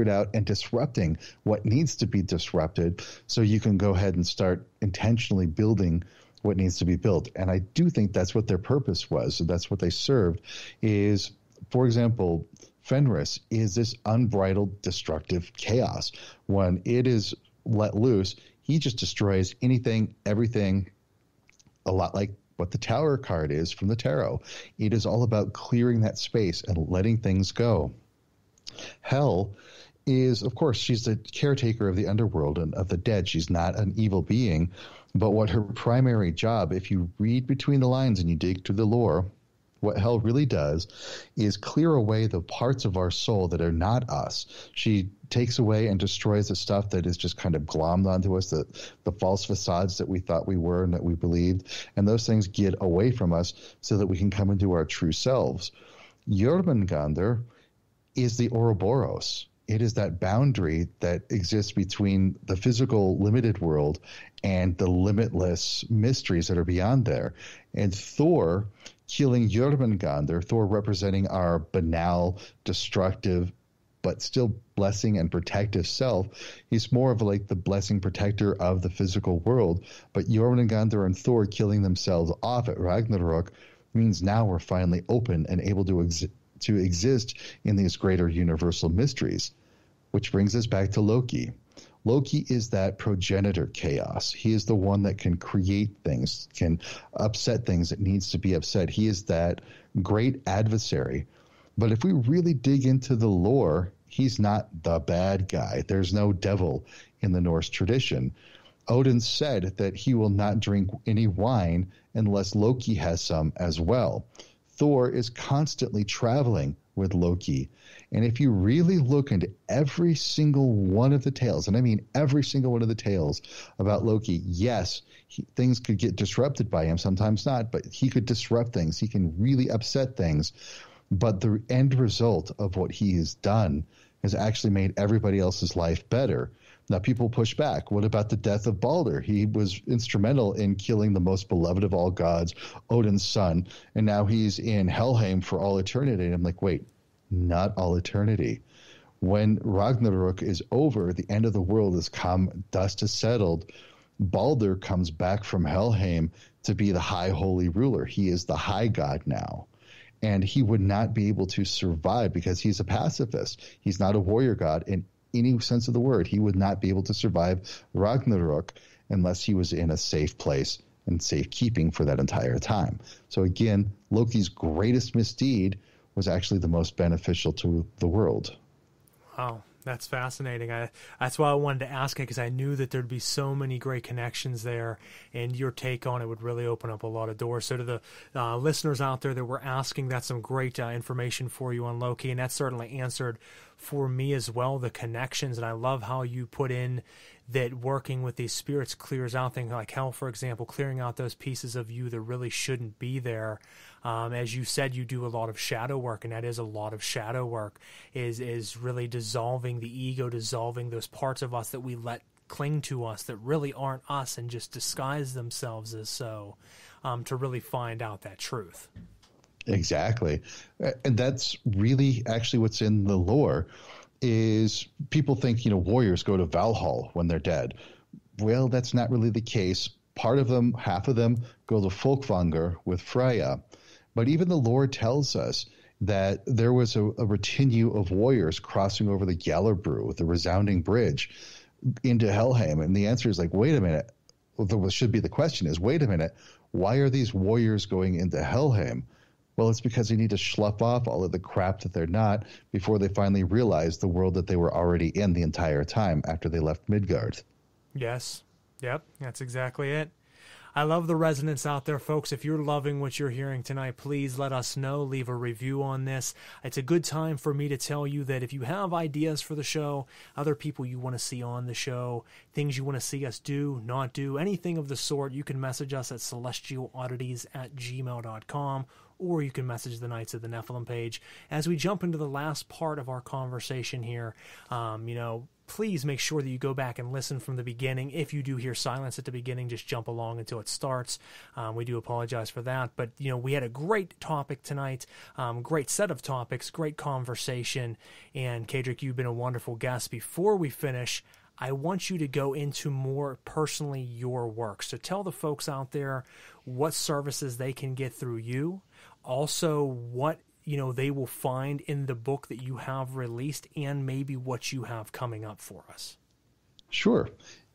out, and disrupting what needs to be disrupted, so you can go ahead and start intentionally building what needs to be built. And I do think that's what their purpose was. So that's what they served is, for example, Fenris is this unbridled destructive chaos. When it is let loose, he just destroys anything, everything, a lot like what the Tower card is from the tarot. It is all about clearing that space and letting things go. Hel is, of course, she's the caretaker of the underworld and of the dead. She's not an evil being, but what her primary job, if you read between the lines and you dig through the lore, what Hel really does is clear away the parts of our soul that are not us. She takes away and destroys the stuff that is just kind of glommed onto us, the false facades that we thought we were and that we believed. And those things get away from us so that we can come into our true selves. Jormungandr is the Ouroboros. It is that boundary that exists between the physical limited world and the limitless mysteries that are beyond there. And Thor, killing Jormungandr, Thor representing our banal, destructive, but still blessing and protective self. He's more of like the blessing protector of the physical world. But Jormungandr and Thor killing themselves off at Ragnarok means now we're finally open and able to exist in these greater universal mysteries. Which brings us back to Loki. Loki is that progenitor chaos. He is the one that can create things, can upset things that needs to be upset. He is that great adversary. But if we really dig into the lore, he's not the bad guy. There's no devil in the Norse tradition. Odin said that he will not drink any wine unless Loki has some as well. Thor is constantly traveling with Loki. And if you really look into every single one of the tales, and I mean every single one of the tales about Loki, yes, things could get disrupted by him, sometimes not, but he could disrupt things. He can really upset things. But the end result of what he has done has actually made everybody else's life better. Now, people push back. What about the death of Balder? He was instrumental in killing the most beloved of all gods, Odin's son, and now he's in Helheim for all eternity. And I'm like, wait, not all eternity. When Ragnarok is over, the end of the world has come, dust has settled, Balder comes back from Helheim to be the high holy ruler. He is the high god now. And he would not be able to survive because he's a pacifist. He's not a warrior god in any sense of the word. He would not be able to survive Ragnarok unless he was in a safe place and safekeeping for that entire time. So again, Loki's greatest misdeed was actually the most beneficial to the world. Wow, That's fascinating. That's why I wanted to ask it, because I knew that there'd be so many great connections there, and your take on it would really open up a lot of doors. So to the listeners out there that were asking, that's some great information for you on Loki, and that certainly answered for me as well, the connections. And I love how you put in that working with these spirits clears out things like hell, for example, clearing out those pieces of you that really shouldn't be there. As you said, you do a lot of shadow work, and that is a lot of shadow work, is really dissolving the ego, dissolving those parts of us that we let cling to us that really aren't us and just disguise themselves as so, to really find out that truth. Exactly. And that's really actually what's in the lore. Is people think, warriors go to Valhalla when they're dead. Well, that's not really the case. Part of them, half of them, go to Folkvanger with Freya. But even the lore tells us that there was a retinue of warriors crossing over the Gjallerbru, the resounding bridge, into Helheim. And the answer is like, wait a minute. What should be the question is, wait a minute, why are these warriors going into Helheim? Well, it's because they need to slough off all of the crap that they're not before they finally realize the world that they were already in the entire time after they left Midgard. Yes. Yep. That's exactly it. I love the resonance out there, folks. If you're loving what you're hearing tonight, please let us know. Leave a review on this. It's a good time for me to tell you that if you have ideas for the show, other people you want to see on the show, things you want to see us do, not do, anything of the sort, you can message us at celestialoddities@gmail.com, or you can message the Knights of the Nephilim page. As we jump into the last part of our conversation here, please make sure that you go back and listen from the beginning. If you do hear silence at the beginning, just jump along until it starts. We do apologize for that. But, we had a great topic tonight, great set of topics, great conversation. And, Kaedrich, you've been a wonderful guest. Before we finish, I want you to go into more personally your work. So tell the folks out there what services they can get through you. Also, what they will find in the book that you have released, and maybe what you have coming up for us. Sure.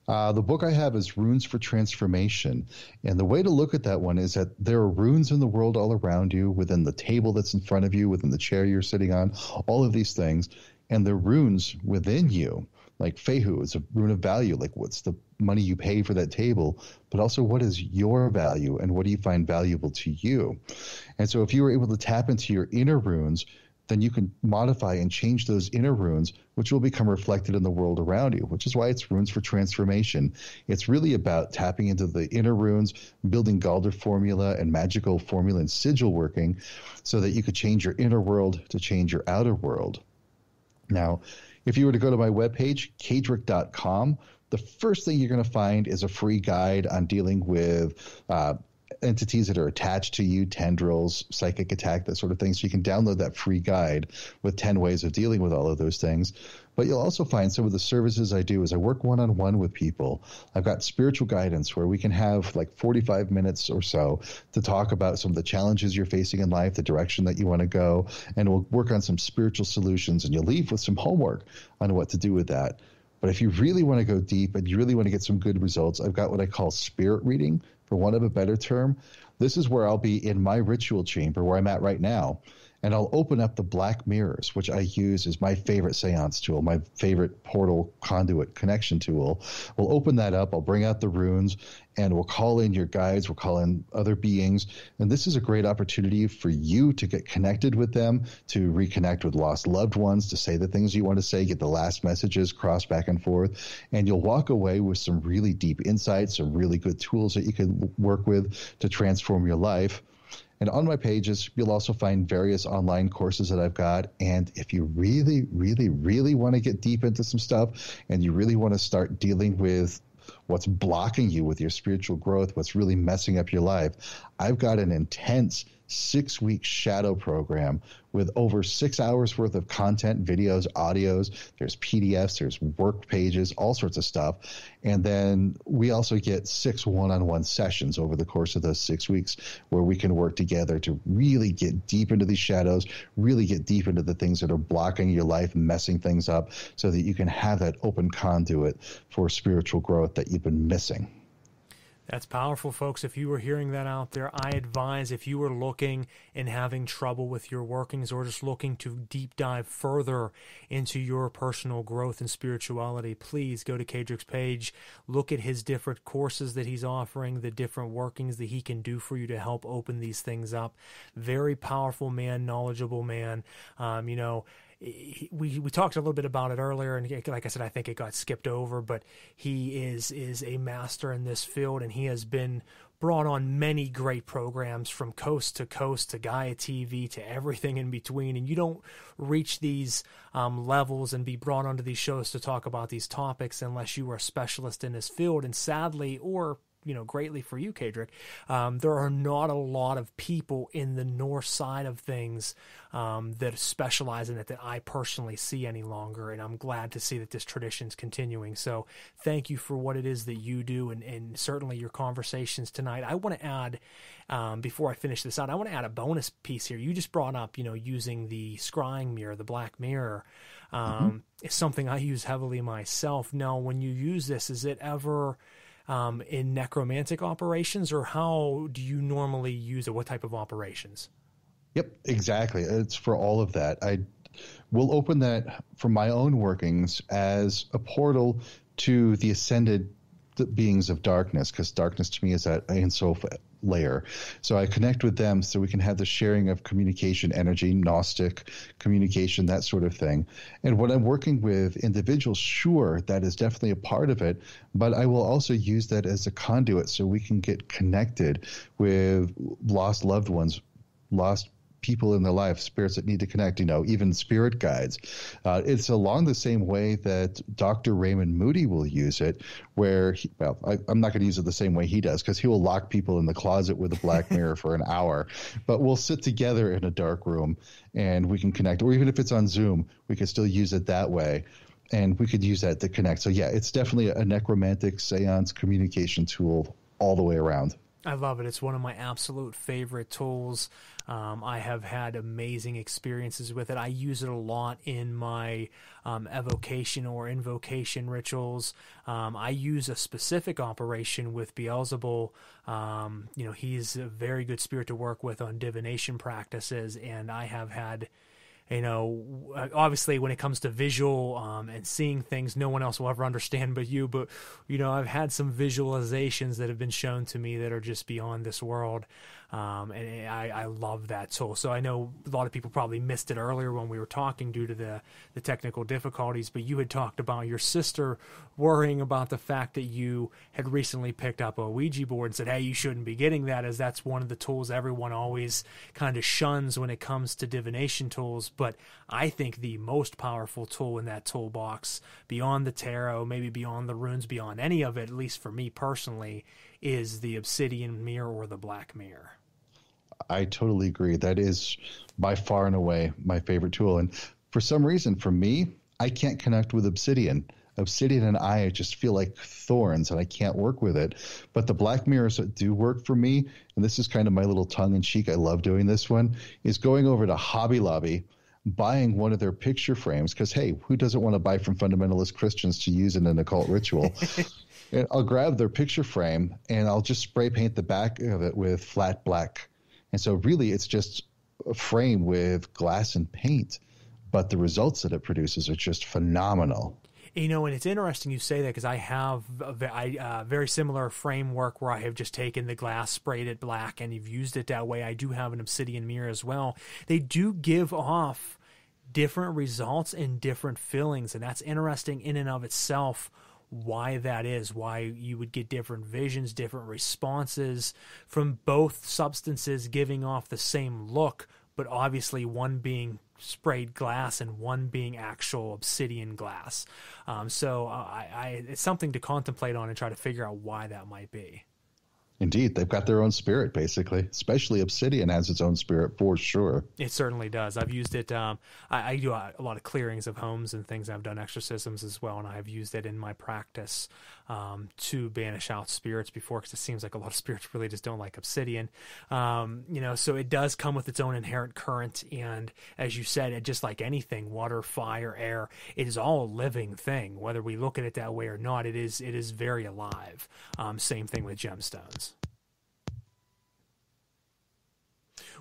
The book I have is Runes for Transformation. And the way to look at that one is that there are runes in the world all around you, within the table that's in front of you, within the chair you're sitting on, all of these things. And the runes within you, like Fehu is a rune of value, like what's the money you pay for that table, but also what is your value and what do you find valuable to you? And so if you were able to tap into your inner runes, then you can modify and change those inner runes, which will become reflected in the world around you, which is why it's Runes for Transformation. It's really about tapping into the inner runes, building Galdr formula and magical formula and sigil working so that you could change your inner world to change your outer world. Now, if you were to go to my webpage, Kaedrich.com, the first thing you're going to find is a free guide on dealing with entities that are attached to you, tendrils, psychic attack, that sort of thing. So you can download that free guide with 10 ways of dealing with all of those things. But you'll also find some of the services I do is I work one-on-one with people. I've got spiritual guidance where we can have like 45 minutes or so to talk about some of the challenges you're facing in life, the direction that you want to go, and we'll work on some spiritual solutions, and you'll leave with some homework on what to do with that. But if you really want to go deep and you really want to get some good results, I've got what I call spirit reading, for want of a better term. This is where I'll be in my ritual chamber where I'm at right now, and I'll open up the black mirrors, which I use as my favorite seance tool, my favorite portal conduit connection tool. We'll open that up. I'll bring out the runes, and we'll call in your guides. We'll call in other beings. And this is a great opportunity for you to get connected with them, to reconnect with lost loved ones, to say the things you want to say, get the last messages, cross back and forth. And you'll walk away with some really deep insights, some really good tools that you can work with to transform your life. And on my pages, you'll also find various online courses that I've got. And if you really, really, really want to get deep into some stuff and you really want to start dealing with what's blocking you with your spiritual growth, what's really messing up your life, I've got an intense 6-week shadow program with over 6 hours worth of content, videos, audios. There's PDFs, there's work pages, all sorts of stuff. And then we also get 6 one-on-one sessions over the course of those 6 weeks where we can work together to really get deep into these shadows, really get deep into the things that are blocking your life, messing things up, so that you can have that open conduit for spiritual growth that you've been missing. That's powerful, folks. If you were hearing that out there, I advise, if you were looking and having trouble with your workings, or just looking to deep dive further into your personal growth and spirituality, please go to Kaedrich's page, look at his different courses that he's offering, the different workings that he can do for you to help open these things up. Very powerful man, knowledgeable man. We talked a little bit about it earlier, and like I said, I think it got skipped over, but he is a master in this field, and he has been brought on many great programs from coast to coast to Gaia TV to everything in between, and you don't reach these levels and be brought onto these shows to talk about these topics unless you are a specialist in this field, and sadly, or greatly for you, Kaedrich, there are not a lot of people in the Norse side of things that specialize in it that I personally see any longer, and I'm glad to see that this tradition's continuing. So thank you for what it is that you do, and certainly your conversations tonight. I want to add, before I finish this out, I want to add a bonus piece here. You just brought up, using the scrying mirror, the black mirror. It's something I use heavily myself. Now, when you use this, is it ever in necromantic operations, or how do you normally use it? What type of operations? Yep, exactly. It's for all of that. I will open that for my own workings as a portal to the ascended beings of darkness, because darkness to me is that Ein Sof layer. So I connect with them so we can have the sharing of communication energy, Gnostic communication, that sort of thing. And when I'm working with individuals, sure, that is definitely a part of it, but I will also use that as a conduit so we can get connected with lost loved ones, lost people in their life, spirits that need to connect, even spirit guides. It's along the same way that Dr. Raymond Moody will use it, where, I'm not going to use it the same way he does, because he will lock people in the closet with a black mirror for an hour, but we'll sit together in a dark room and we can connect, or even if it's on Zoom, we can still use it that way. And we could use that to connect. So yeah, it's definitely a necromantic seance communication tool all the way around. I love it. It's one of my absolute favorite tools. I have had amazing experiences with it. I use it a lot in my evocation or invocation rituals. I use a specific operation with Beelzebul. He's a very good spirit to work with on divination practices, and I have had, obviously when it comes to visual and seeing things, no one else will ever understand but you. But, I've had some visualizations that have been shown to me that are just beyond this world. And I love that tool. So I know a lot of people probably missed it earlier when we were talking due to the technical difficulties, but you had talked about your sister worrying about the fact that you had recently picked up a Ouija board and said, hey, you shouldn't be getting that, as that's one of the tools everyone always kind of shuns when it comes to divination tools. But I think the most powerful tool in that toolbox, beyond the tarot, maybe beyond the runes, beyond any of it, at least for me personally, is the obsidian mirror or the black mirror. I totally agree. That is by far and away my favorite tool. And for some reason, for me, I can't connect with obsidian. Obsidian and I just feel like thorns, and I can't work with it. But the black mirrors that do work for me, and this is kind of my little tongue-in-cheek, I love doing this one, is going over to Hobby Lobby, buying one of their picture frames, because, hey, who doesn't want to buy from fundamentalist Christians to use in an occult ritual? And I'll grab their picture frame, and I'll just spray paint the back of it with flat black. And so really it's just a frame with glass and paint, but the results that it produces are just phenomenal. And it's interesting you say that, because I have a very similar framework where I have just taken the glass, sprayed it black, and you've used it that way. I do have an obsidian mirror as well. They do give off different results and different feelings, and that's interesting in and of itself. Why that is, why you would get different visions, different responses from both substances giving off the same look, but obviously one being sprayed glass and one being actual obsidian glass. So it's something to contemplate on and try to figure out why that might be. Indeed, they've got their own spirit, basically. Especially obsidian has its own spirit, for sure. It certainly does. I've used it. I do a lot of clearings of homes and things. I've done exorcisms as well, and I've used it in my practice to banish out spirits before, because it seems like a lot of spirits really just don't like obsidian. So it does come with its own inherent current, and as you said, it just like anything, water, fire, air, it is all a living thing. Whether we look at it that way or not, it is very alive. Same thing with gemstones.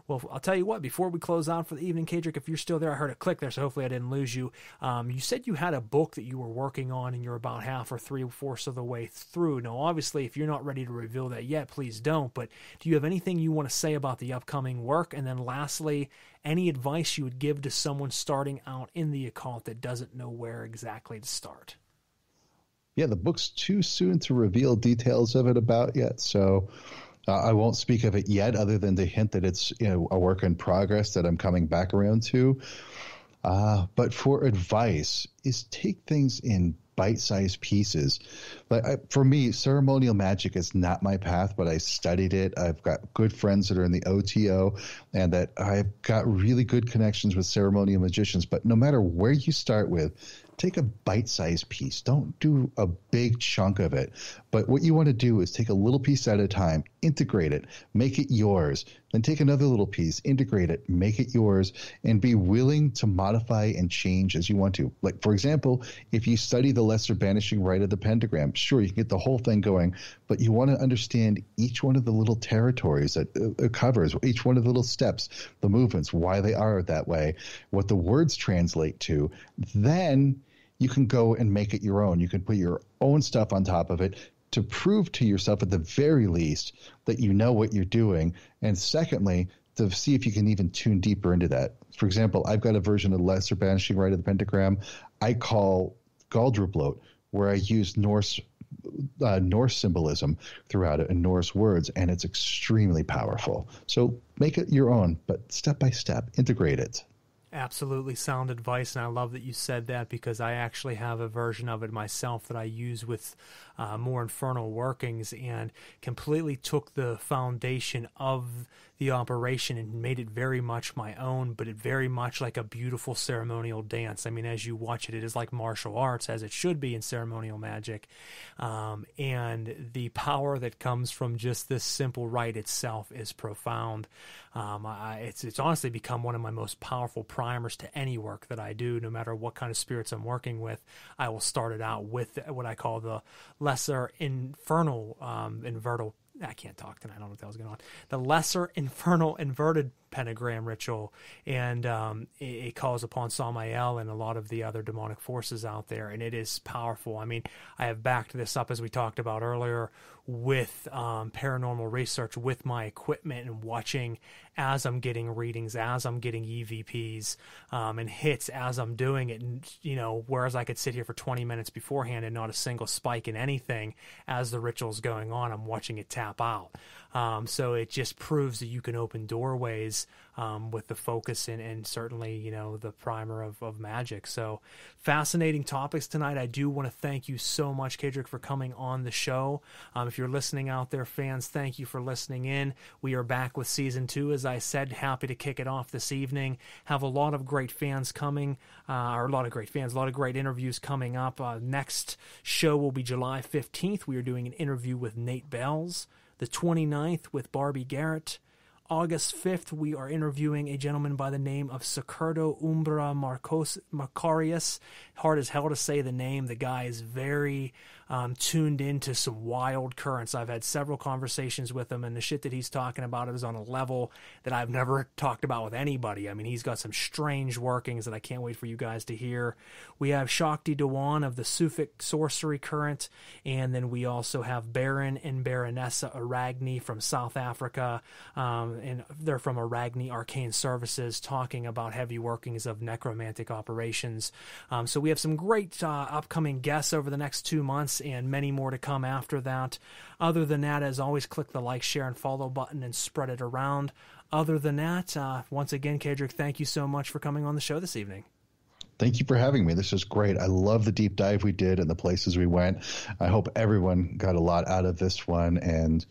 Well, I'll tell you what, before we close out for the evening, Kaedrich, if you're still there, I heard a click there, so hopefully I didn't lose you. You said you had a book that you were working on and you're about half or 3/4 of the way through. Now, obviously, if you're not ready to reveal that yet, please don't, but do you have anything you want to say about the upcoming work? And then lastly, any advice you would give to someone starting out in the occult that doesn't know where exactly to start? Yeah, the book's too soon to reveal details of it about yet, so I won't speak of it yet, other than to hint that it's a work in progress that I'm coming back around to. But for advice, is take things in bite-sized pieces. For me, ceremonial magic is not my path, but I studied it. I've got good friends that are in the OTO, and that I've got really good connections with ceremonial magicians. But no matter where you start with, take a bite-sized piece. Don't do a big chunk of it. But what you want to do is take a little piece at a time, integrate it, make it yours. Then take another little piece, integrate it, make it yours, and be willing to modify and change as you want to. Like, for example, if you study the lesser banishing rite of the pentagram, sure, you can get the whole thing going, but you want to understand each one of the little territories that it covers, each one of the little steps, the movements, why they are that way, what the words translate to. Then you can go and make it your own. You can put your own stuff on top of it to prove to yourself at the very least that you know what you're doing. And secondly, to see if you can even tune deeper into that. For example, I've got a version of Lesser Banishing Rite of the Pentagram I call GaldraKraft, where I use Norse symbolism throughout it and Norse words, and it's extremely powerful. So make it your own, but step by step, integrate it. Absolutely sound advice, and I love that you said that, because I actually have a version of it myself that I use with more infernal workings, and completely took the foundation of the operation and made it very much my own, but it very much like a beautiful ceremonial dance. I mean, as you watch it, it is like martial arts, as it should be in ceremonial magic, and the power that comes from just this simple rite itself is profound. It's honestly become one of my most powerful primers to any work that I do. No matter what kind of spirits I'm working with, I will start it out with what I call the lesser infernal I can't talk tonight. I don't know what the hell's going on. The lesser infernal inverted pentagram ritual, and it calls upon Samael and a lot of the other demonic forces out there, and it is powerful. I mean, I have backed this up, as we talked about earlier, with paranormal research, with my equipment, and watching as I'm getting readings, as I'm getting EVPs and hits as I'm doing it. And, whereas I could sit here for 20 minutes beforehand and not a single spike in anything, as the ritual's going on, I'm watching it tap out. So it just proves that you can open doorways with the focus and certainly, the primer of magic. So fascinating topics tonight. I do want to thank you so much, Kaedrich, for coming on the show. If you're listening out there, fans, thank you for listening in. We are back with season 2, as I said, happy to kick it off this evening. Have a lot of great fans coming, a lot of great interviews coming up. Next show will be July 15th. We are doing an interview with Nate Bells. The 29th with Barbie Garrett. August 5th, we are interviewing a gentleman by the name of Securdo Umbra Macarius. Hard as hell to say the name. The guy is very tuned into some wild currents. I've had several conversations with him, and the shit that he's talking about is on a level that I've never talked about with anybody. I mean, he's got some strange workings that I can't wait for you guys to hear. We have Shakti Dewan of the Suffolk sorcery current, and then we also have Baron and Baronessa Aragni from South Africa, and they're from Aragni Arcane Services, talking about heavy workings of necromantic operations. So we have some great upcoming guests over the next 2 months, and many more to come after that. Other than that, as always, click the like, share, and follow button and spread it around. Other than that, once again, Kaedrich, thank you so much for coming on the show this evening. Thank you for having me. This is great. I love the deep dive we did and the places we went. I hope everyone got a lot out of this one, and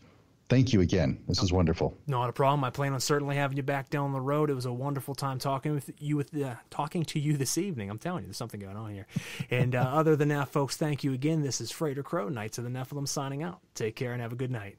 thank you again. This is wonderful. Not a problem. I plan on certainly having you back down the road. It was a wonderful time talking to you this evening. I'm telling you, there's something going on here. And other than that, folks, thank you again. This is Frater Crow, Knights of the Nephilim, signing out. Take care and have a good night.